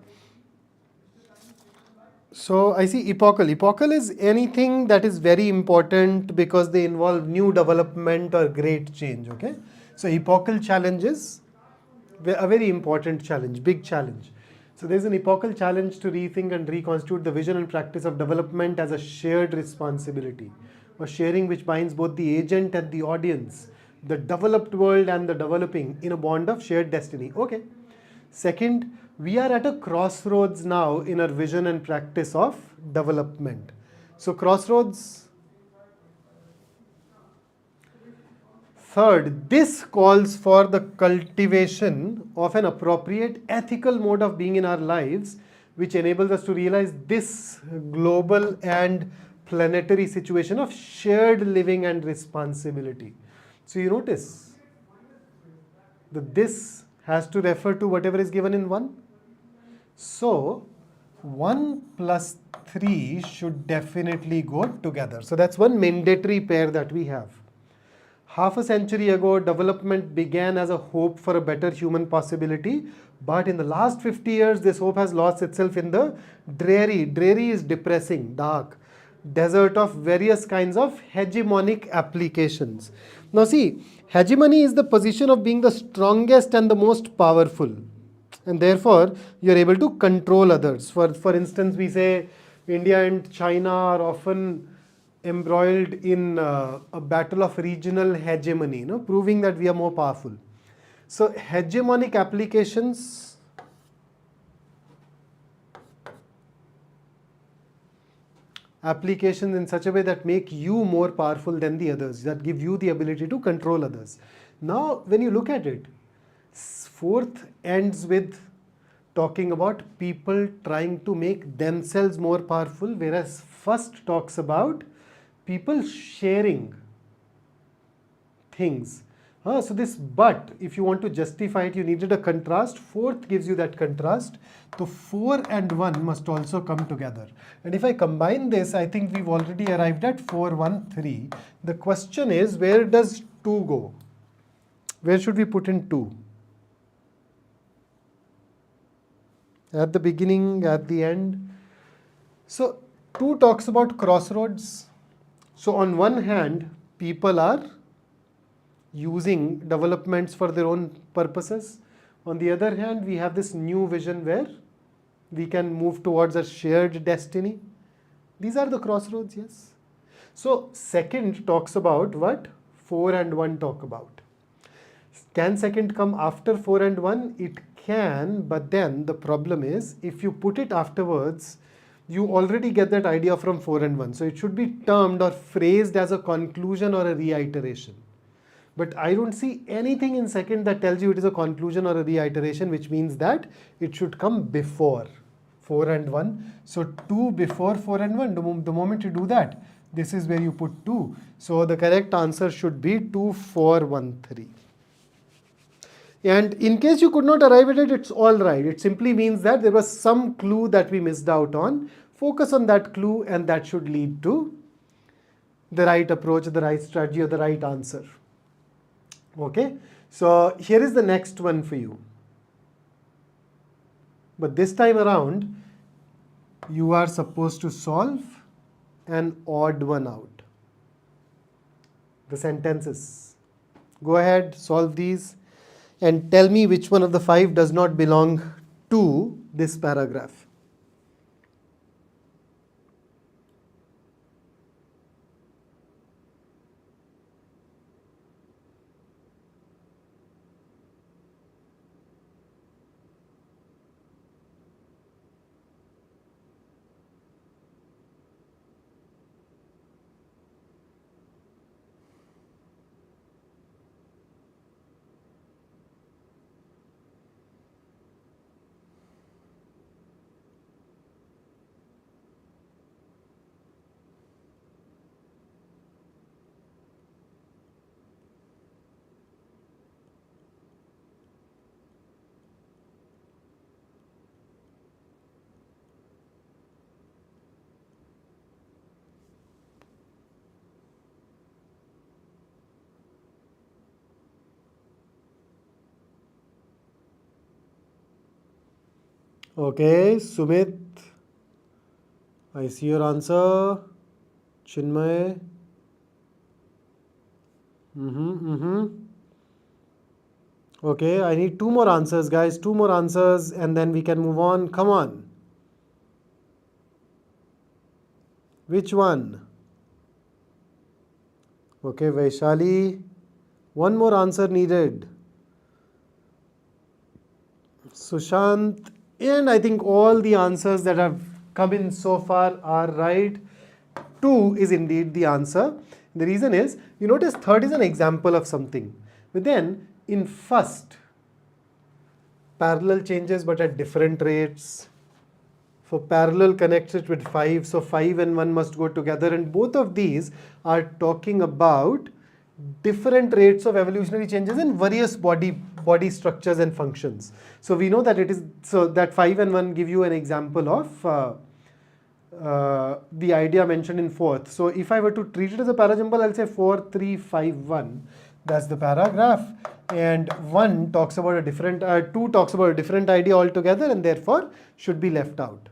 So I see epochal. Epochal is anything that is very important because they involve new development or great change, okay? So epochal challenges, a very important challenge, big challenge. So there's an epochal challenge to rethink and reconstitute the vision and practice of development as a shared responsibility, or sharing which binds both the agent and the audience, the developed world and the developing, in a bond of shared destiny. Okay. Second, we are at a crossroads now in our vision and practice of development. So crossroads. Third, this calls for the cultivation of an appropriate ethical mode of being in our lives, which enables us to realize this global and planetary situation of shared living and responsibility. So you notice that this has to refer to whatever is given in 1. So 1 plus 3 should definitely go together. So that's one mandatory pair that we have. Half a century ago, development began as a hope for a better human possibility, but in the last 50 years, this hope has lost itself in the dreary is depressing, dark, desert of various kinds of hegemonic applications. Now see, hegemony is the position of being the strongest and the most powerful. And therefore, you're able to control others. For instance, we say India and China are often embroiled in a battle of regional hegemony, proving that we are more powerful. So hegemonic applications in such a way that make you more powerful than the others, that give you the ability to control others. Now, when you look at it, 4th ends with talking about people trying to make themselves more powerful, whereas 1st talks about people sharing things. So this but, if you want to justify it, you needed a contrast. 4th gives you that contrast. So 4 and 1 must also come together. And if I combine this, I think we've already arrived at 4, 1, 3. The question is, where does 2 go? Where should we put in 2? At the beginning, at the end? So 2 talks about crossroads. So on one hand, people are using developments for their own purposes. On the other hand, we have this new vision where we can move towards a shared destiny. These are the crossroads, yes. So 2nd talks about what 4 and 1 talk about. Can 2nd come after 4 and 1? It can, but then the problem is, if you put it afterwards, you already get that idea from 4 and 1. So it should be termed or phrased as a conclusion or a reiteration. But I don't see anything in 2nd that tells you it is a conclusion or a reiteration, which means that it should come before 4 and 1. So 2 before 4 and 1. The moment you do that, this is where you put 2. So the correct answer should be 2, 4, 1, 3. And in case you could not arrive at it, it's all right. It simply means that there was some clue that we missed out on. Focus on that clue, and that should lead to the right approach, the right strategy, or the right answer. Okay, so here is the next one for you. But this time around, you are supposed to solve an odd one out. The sentences. Go ahead, solve these, and tell me which one of the 5 does not belong to this paragraph. Okay, Sumit, I see your answer. Chinmay. Okay, I need 2 more answers, guys. 2 more answers, and then we can move on. Come on. Which one? Okay, Vaishali. 1 more answer needed. Sushant. And I think all the answers that have come in so far are right. 2 is indeed the answer. The reason is, you notice 3rd is an example of something. But then in 1st, parallel changes but at different rates. For parallel connects it with 5, so 5 and 1 must go together, and both of these are talking about different rates of evolutionary changes in various body structures and functions. So we know that it is, so that 5 and 1 give you an example of the idea mentioned in fourth. So if I were to treat it as a parajumble, I'll say 4, 3, 5, 1. That's the paragraph. And 1 talks about a different, 2 talks about a different idea altogether, and therefore should be left out.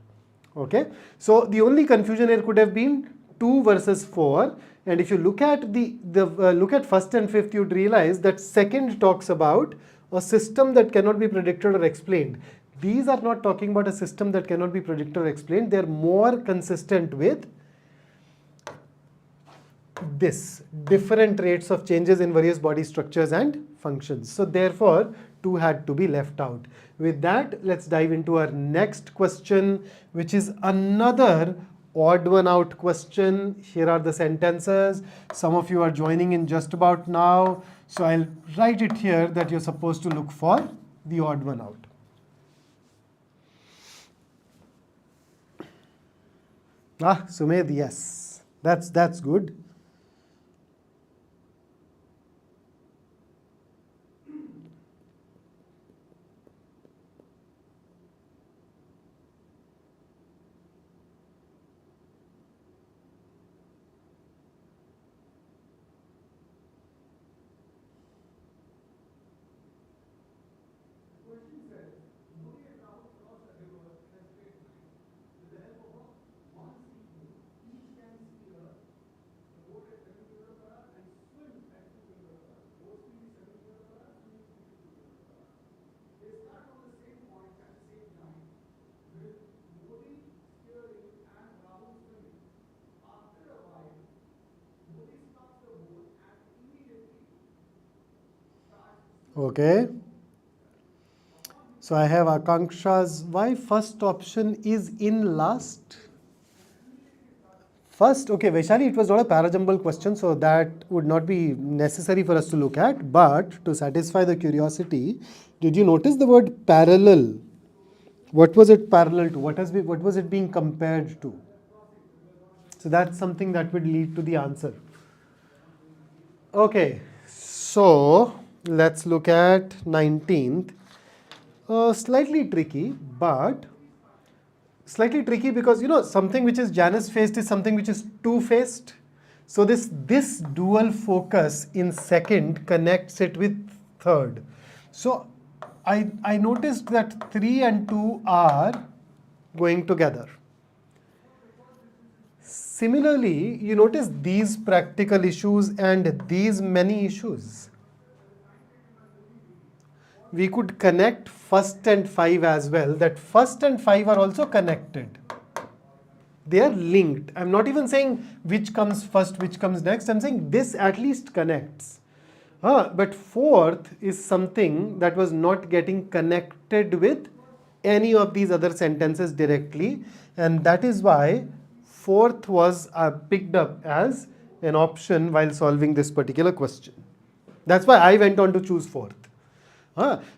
Okay. So the only confusion here could have been 2 versus 4. And if you look at look at first and fifth, you'd realize that second talks about a system that cannot be predicted or explained. These are not talking about a system that cannot be predicted or explained. They're more consistent with this, different rates of changes in various body structures and functions. So therefore, 2 had to be left out. With that, let's dive into our next question, which is another odd one out question. Here are the sentences. Some of you are joining in just about now. So I'll write it here that you're supposed to look for the odd one out. Sumedh, yes. That's good. Okay. So I have Akanksha's. Why first option is in last? First, okay, Vaishali, it was not a parajumble question, so that would not be necessary for us to look at. But to satisfy the curiosity, did you notice the word parallel? What was it parallel to? What was it being compared to? So that's something that would lead to the answer. Okay, so let's look at 19th. Slightly tricky, but slightly tricky because, you know, something which is Janus-faced is something which is two-faced. So this dual focus in second connects it with third. So I noticed that 3 and 2 are going together. Similarly, you notice these practical issues and these many issues. We could connect first and 5 as well, that first and 5 are also connected. They are linked. I'm not even saying which comes first, which comes next. I'm saying this at least connects. But fourth is something that was not getting connected with any of these other sentences directly. And that is why fourth was picked up as an option while solving this particular question. That's why I went on to choose fourth.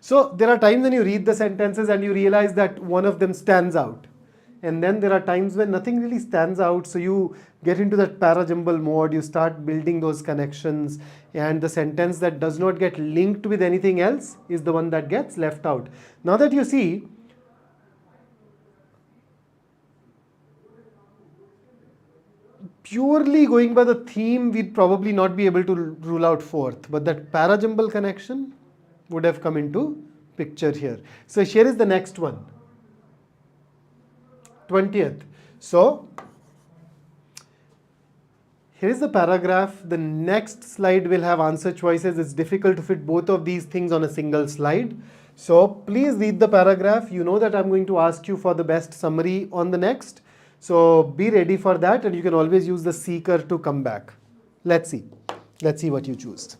So there are times when you read the sentences and you realize that one of them stands out. And then there are times when nothing really stands out. So you get into that parajumble mode, you start building those connections, and the sentence that does not get linked with anything else is the one that gets left out. Now that you see, purely going by the theme, we'd probably not be able to rule out fourth, but that parajumble connection would have come into picture here. So here is the next one, 20th. So here is the paragraph. The next slide will have answer choices. It's difficult to fit both of these things on a single slide. So please read the paragraph. You know that I'm going to ask you for the best summary on the next. So be ready for that, and you can always use the seeker to come back. Let's see. Let's see what you choose.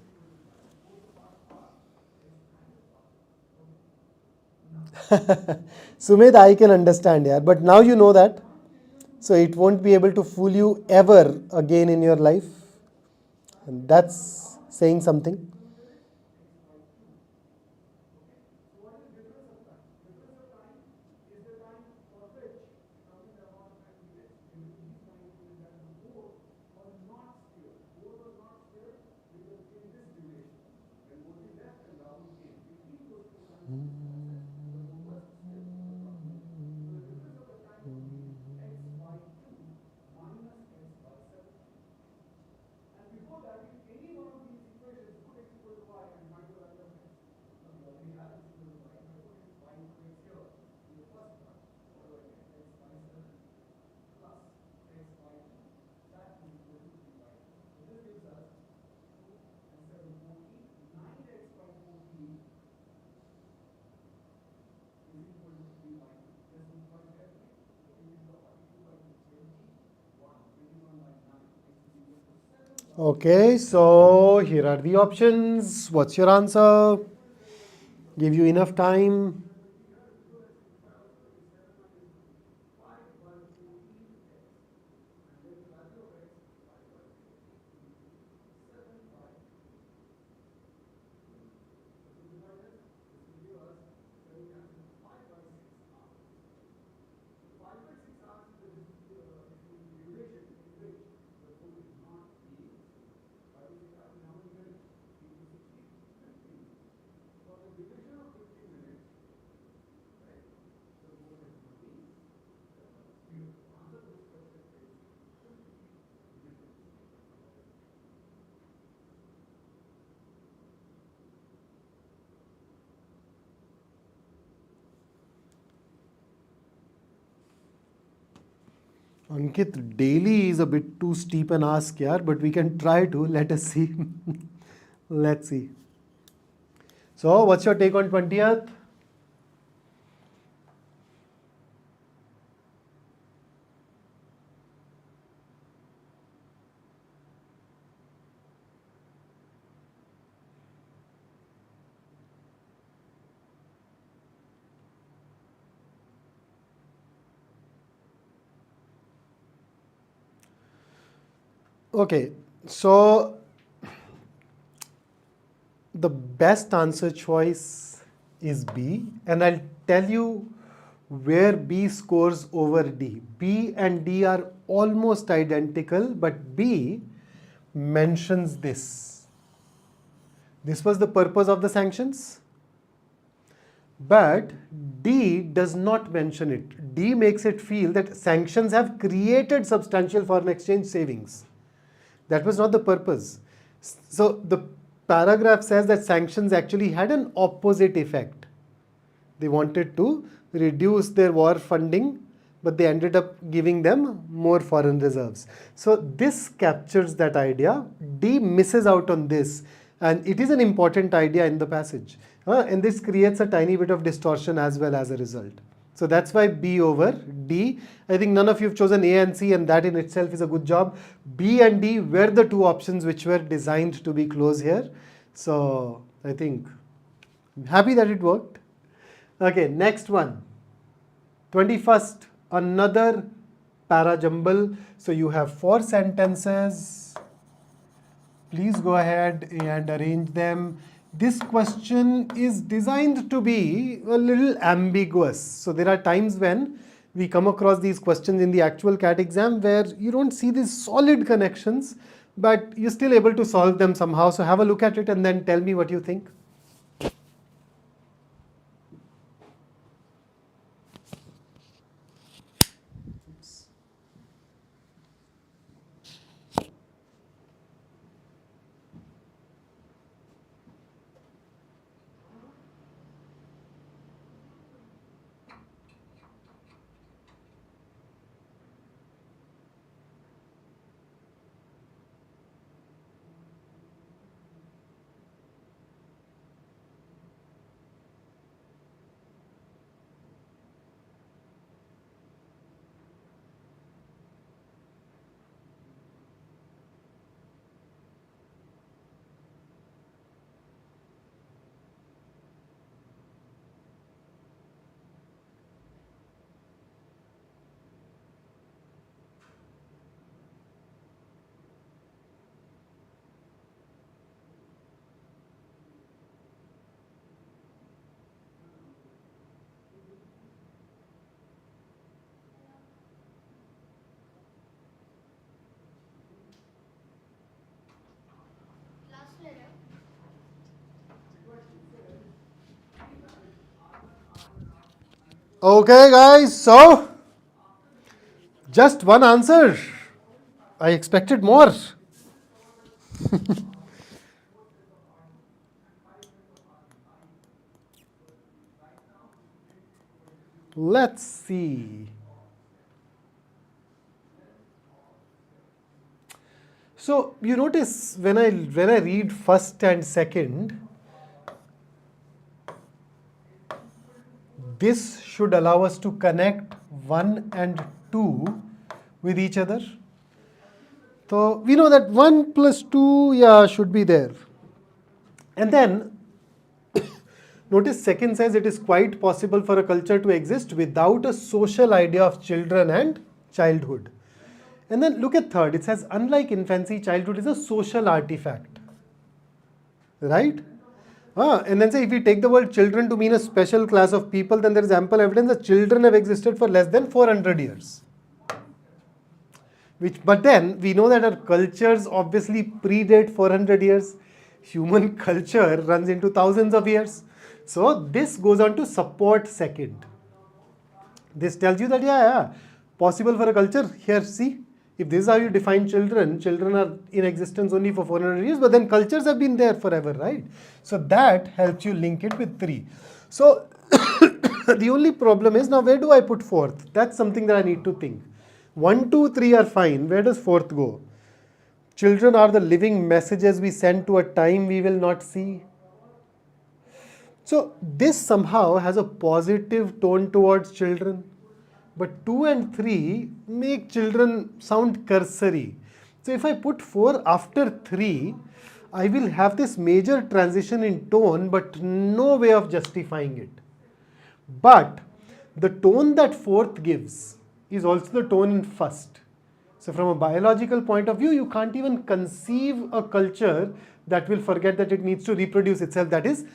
Sumedh, I can understand, yeah, but now you know that. So it won't be able to fool you ever again in your life. And that's saying something. Okay, so here are the options. What's your answer? Give you enough time. Ankit, daily is a bit too steep an ask here, but we can try to. Let us see. Let's see. So, what's your take on 20th? Okay, so the best answer choice is B, and I'll tell you where B scores over D. B and D are almost identical, but B mentions this. This was the purpose of the sanctions, but D does not mention it. D makes it feel that sanctions have created substantial foreign exchange savings. That was not the purpose. So the paragraph says that sanctions actually had an opposite effect. They wanted to reduce their war funding, but they ended up giving them more foreign reserves. So this captures that idea. D misses out on this, and it is an important idea in the passage. And this creates a tiny bit of distortion as well as a result. So that's why B over D. I think none of you have chosen A and C, and that in itself is a good job. B and D were the two options which were designed to be close here. So I think I'm happy that it worked. Okay, next one. 21st, another parajumble. So you have 4 sentences. Please go ahead and arrange them. This question is designed to be a little ambiguous. So there are times when we come across these questions in the actual CAT exam where you don't see these solid connections, but you're still able to solve them somehow. So have a look at it and then tell me what you think. Okay, guys, so just one answer. I expected more. Let's see. So you notice when I read first and second, this should allow us to connect 1 and 2 with each other. So we know that 1 plus 2, yeah, should be there. And then notice second says it is quite possible for a culture to exist without a social idea of children and childhood. And then look at third, it says unlike infancy, childhood is a social artifact. Right? And then say if we take the word children to mean a special class of people, then there is ample evidence that children have existed for less than 400 years. But then we know that our cultures obviously predate 400 years. Human culture runs into thousands of years. So this goes on to support second. This tells you that yeah, possible for a culture. Here, see, if this is how you define children, children are in existence only for 400 years, but then cultures have been there forever, right? So that helps you link it with 3. So the only problem is now where do I put fourth? That's something that I need to think. 1, 2, 3 are fine. Where does fourth go? Children are the living messages we send to a time we will not see. So this somehow has a positive tone towards children. But 2 and 3 make children sound cursory. So if I put 4 after 3, I will have this major transition in tone, but no way of justifying it. But the tone that fourth gives is also the tone in first. So from a biological point of view, you can't even conceive a culture that will forget that it needs to reproduce itself, that is,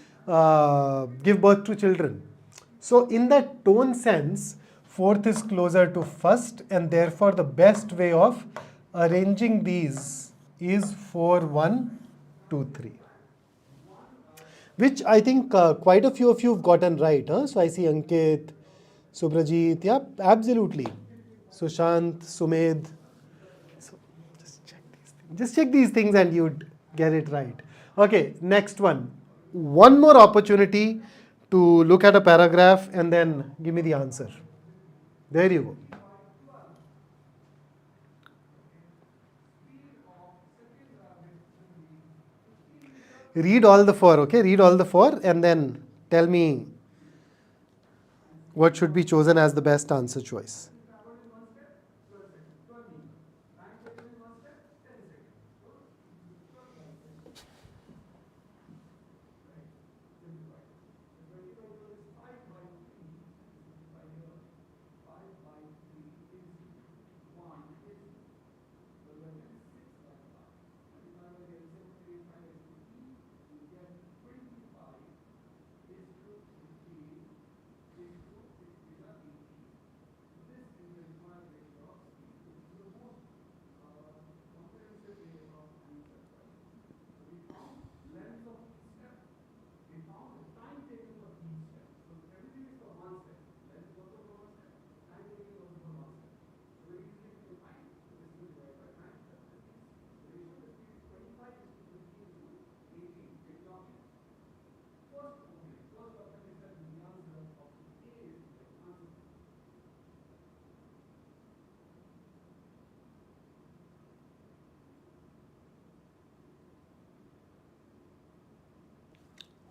give birth to children. So in that tone sense, fourth is closer to first, and therefore the best way of arranging these is 4, 1, 2, 3. Which I think quite a few of you have gotten right. So I see Ankit, Subrajit, yeah, absolutely. Sushant, Sumed. So just check these things and you'd get it right. Okay, next one. One more opportunity to look at a paragraph and then give me the answer. There you go. Read all the 4, okay? Read all the 4 and then tell me what should be chosen as the best answer choice.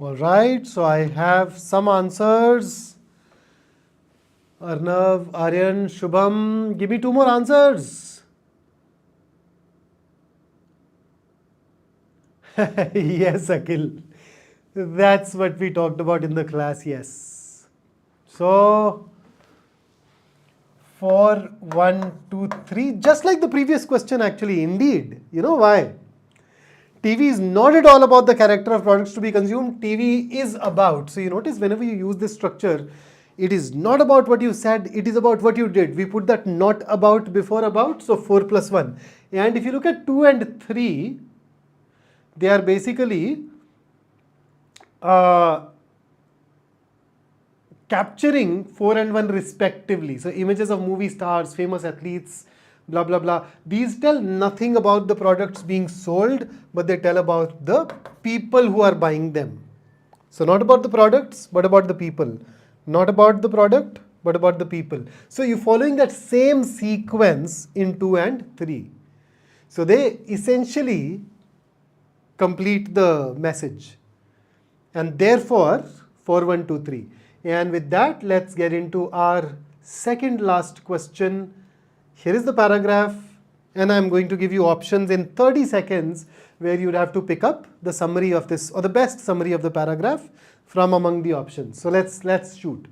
All right, so I have some answers. Arnav, Aryan, Shubham, give me 2 more answers. Yes, Akhil. That's what we talked about in the class, yes. So, 4, 1, 2, 3, just like the previous question actually, indeed. You know why? TV is not at all about the character of products to be consumed. TV is about. So you notice whenever you use this structure, it is not about what you said, it is about what you did. We put that not about before about, so 4 plus 1. And if you look at 2 and 3, they are basically capturing 4 and 1 respectively. So images of movie stars, famous athletes, blah, blah, blah. These tell nothing about the products being sold, but they tell about the people who are buying them. So not about the products, but about the people. Not about the product, but about the people. So you're following that same sequence in 2 and 3. So they essentially complete the message. And therefore, 4, 1, 2, 3. And with that, let's get into our second last question. Here is the paragraph. And I'm going to give you options in 30 seconds where you'd have to pick up the summary of this, or the best summary of the paragraph from among the options. So let's shoot.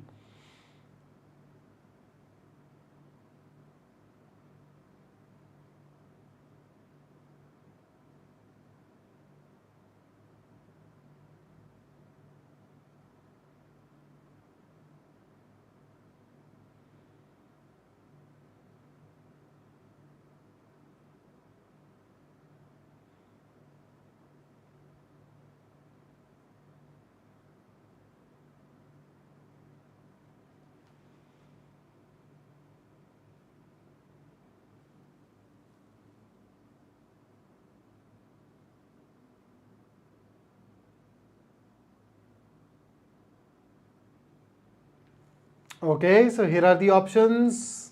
Okay, so here are the options.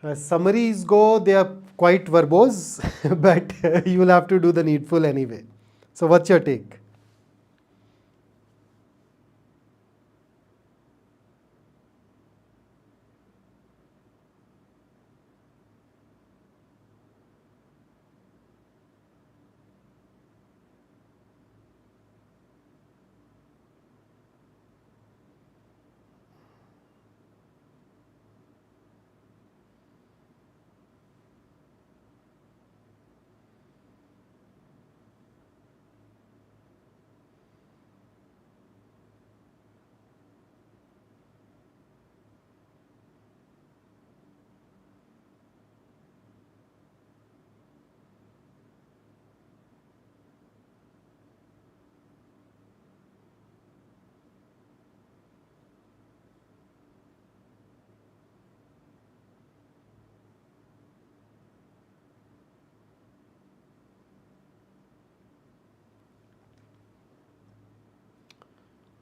As summaries go, they are quite verbose, but you will have to do the needful anyway. So what's your take?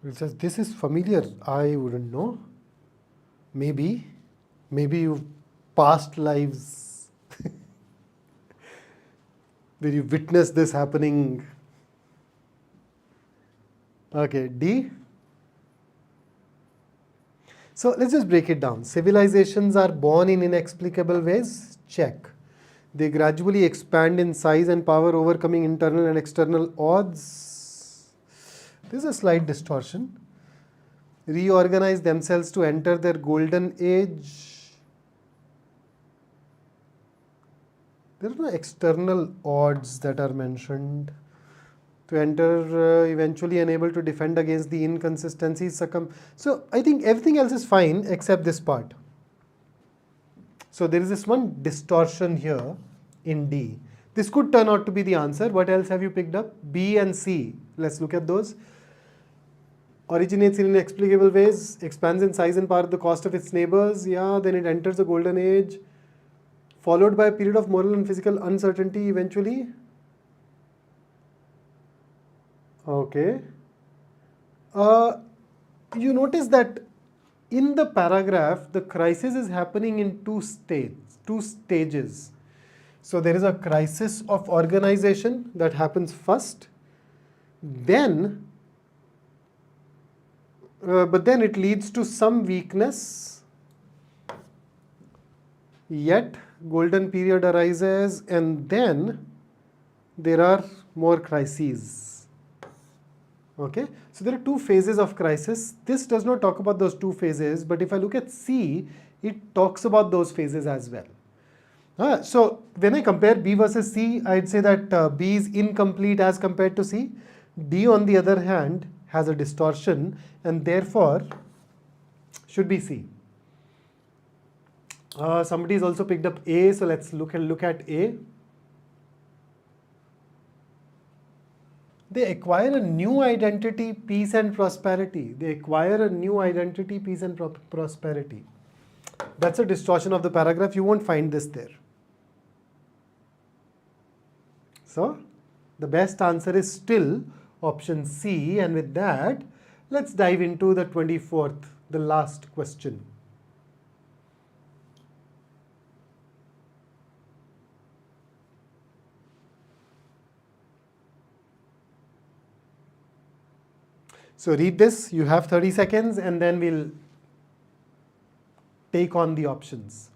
It says, this is familiar. I wouldn't know. Maybe you've past lives where you witnessed this happening. Okay, D. So let's just break it down. Civilizations are born in inexplicable ways. Check. They gradually expand in size and power, overcoming internal and external odds. There's a slight distortion. Reorganize themselves to enter their golden age. There are no external odds that are mentioned. To enter, eventually unable to defend against the inconsistencies, succumb. So I think everything else is fine except this part. So there is this one distortion here in D. This could turn out to be the answer. What else have you picked up? B and C. Let's look at those. Originates in inexplicable ways, expands in size and power at the cost of its neighbors. Yeah, then it enters the golden age, followed by a period of moral and physical uncertainty eventually. Okay. You notice that in the paragraph, the crisis is happening in two stages. So there is a crisis of organization that happens first, then, but then it leads to some weakness, yet golden period arises, and then there are more crises. Okay, so there are two phases of crisis. This does not talk about those two phases, but if I look at C, it talks about those phases as well. So when I compare B versus C, I'd say that B is incomplete as compared to C. D, on the other hand, has a distortion and therefore should be C. Somebody has also picked up A, so let's look at A. They acquire a new identity, peace and prosperity. They acquire a new identity, peace and prosperity. That's a distortion of the paragraph. You won't find this there. So the best answer is still option C. And with that, let's dive into the 24th, the last question. So read this, you have 30 seconds and then we'll take on the options.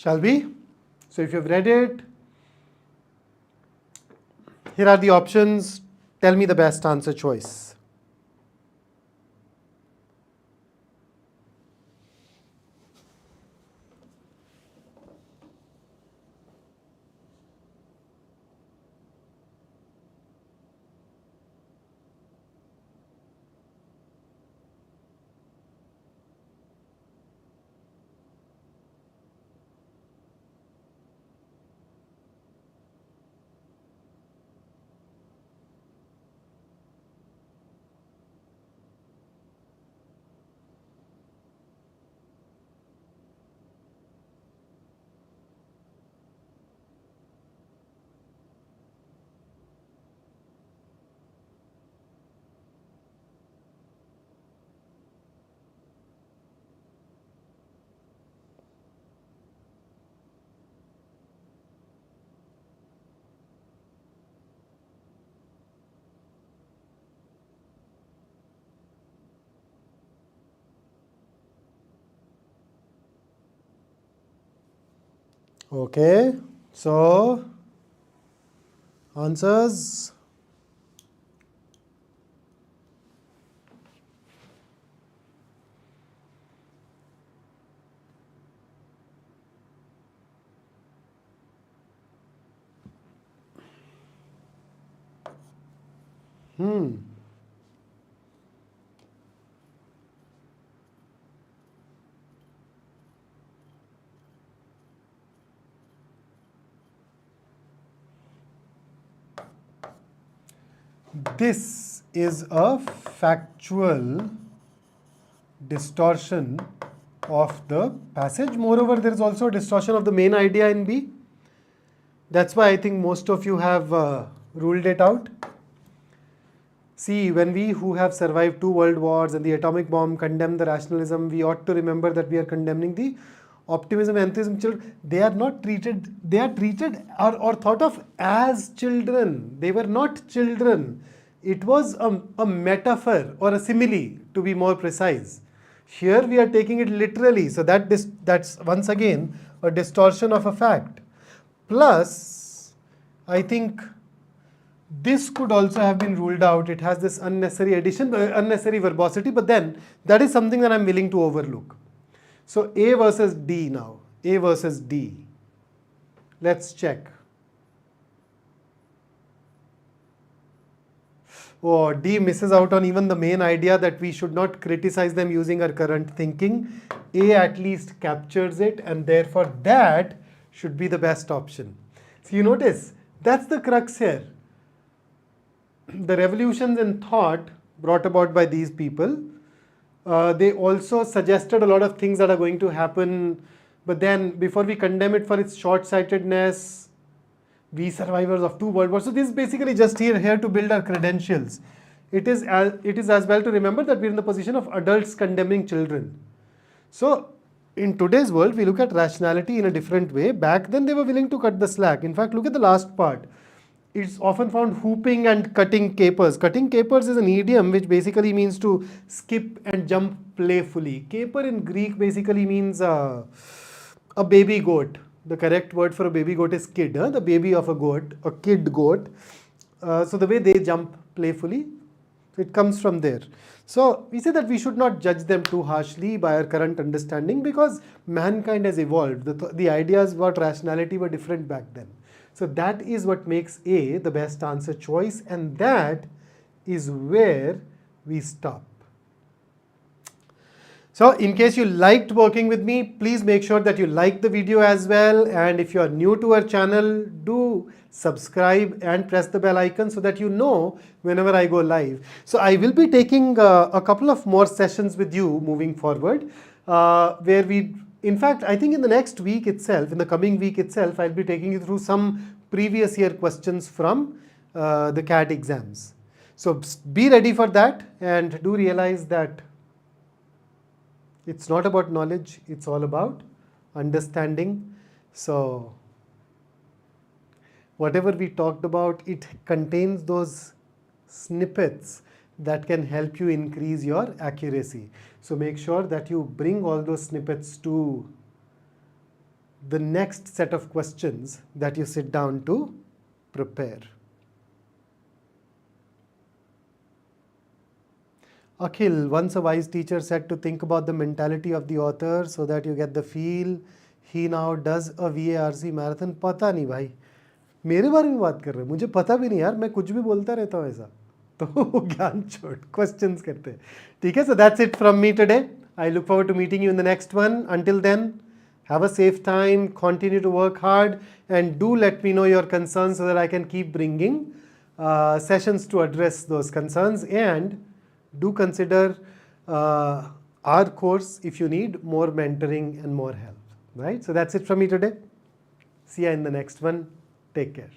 Shall we? So if you've read it, here are the options. Tell me the best answer choice. Okay, so answers. This is a factual distortion of the passage. Moreover, there is also a distortion of the main idea in B. That's why I think most of you have ruled it out. See, when we who have survived 2 world wars and the atomic bomb condemn the rationalism, we ought to remember that we are condemning the optimism and atheism children. They are not treated, they are treated or thought of as children. They were not children. It was a metaphor or a simile, to be more precise. Here we are taking it literally. So that's once again a distortion of a fact. Plus, I think this could also have been ruled out. It has this unnecessary addition, unnecessary verbosity, but then that is something that I'm willing to overlook. So A versus D now. A versus D. Let's check. Oh, D misses out on even the main idea that we should not criticize them using our current thinking. A at least captures it, and therefore that should be the best option. So you notice, that's the crux here. The revolutions in thought brought about by these people, they also suggested a lot of things that are going to happen, but then before we condemn it for its short-sightedness, we survivors of 2 world wars. So this is basically just here to build our credentials. It is as well to remember that we're in the position of adults condemning children. So in today's world, we look at rationality in a different way. Back then, they were willing to cut the slack. In fact, look at the last part. It's often found hooping and cutting capers. Cutting capers is an idiom which basically means to skip and jump playfully. Caper in Greek basically means a baby goat. The correct word for a baby goat is kid, the baby of a goat, a kid goat. So the way they jump playfully, it comes from there. So we say that we should not judge them too harshly by our current understanding because mankind has evolved. The ideas about rationality were different back then. So that is what makes A the best answer choice, and that is where we stop. So in case you liked working with me, please make sure that you like the video as well, and if you are new to our channel, do subscribe and press the bell icon so that you know whenever I go live. So I will be taking a couple of more sessions with you moving forward, where we, in fact, I think in the next week itself, in the coming week itself, I'll be taking you through some previous year questions from the CAT exams. So be ready for that, and do realize that it's not about knowledge, it's all about understanding. So whatever we talked about, it contains those snippets that can help you increase your accuracy. So make sure that you bring all those snippets to the next set of questions that you sit down to prepare. Akhil, once a wise teacher said to think about the mentality of the author so that you get the feel. He now does a VARC marathon. पता नहीं भाई, मेरे बारे में बात कर रहे हैं, मुझे पता भी नहीं यार, मैं कुछ भी बोलता रहता हूँ ऐसा. तो ज्ञान छोड़, questions करते हैं. ठीक है, so that's it from me today. I look forward to meeting you in the next one. Until then, have a safe time, continue to work hard, and do let me know your concerns so that I can keep bringing sessions to address those concerns. And do consider our course if you need more mentoring and more help. Right? So that's it from me today. See you in the next one. Take care.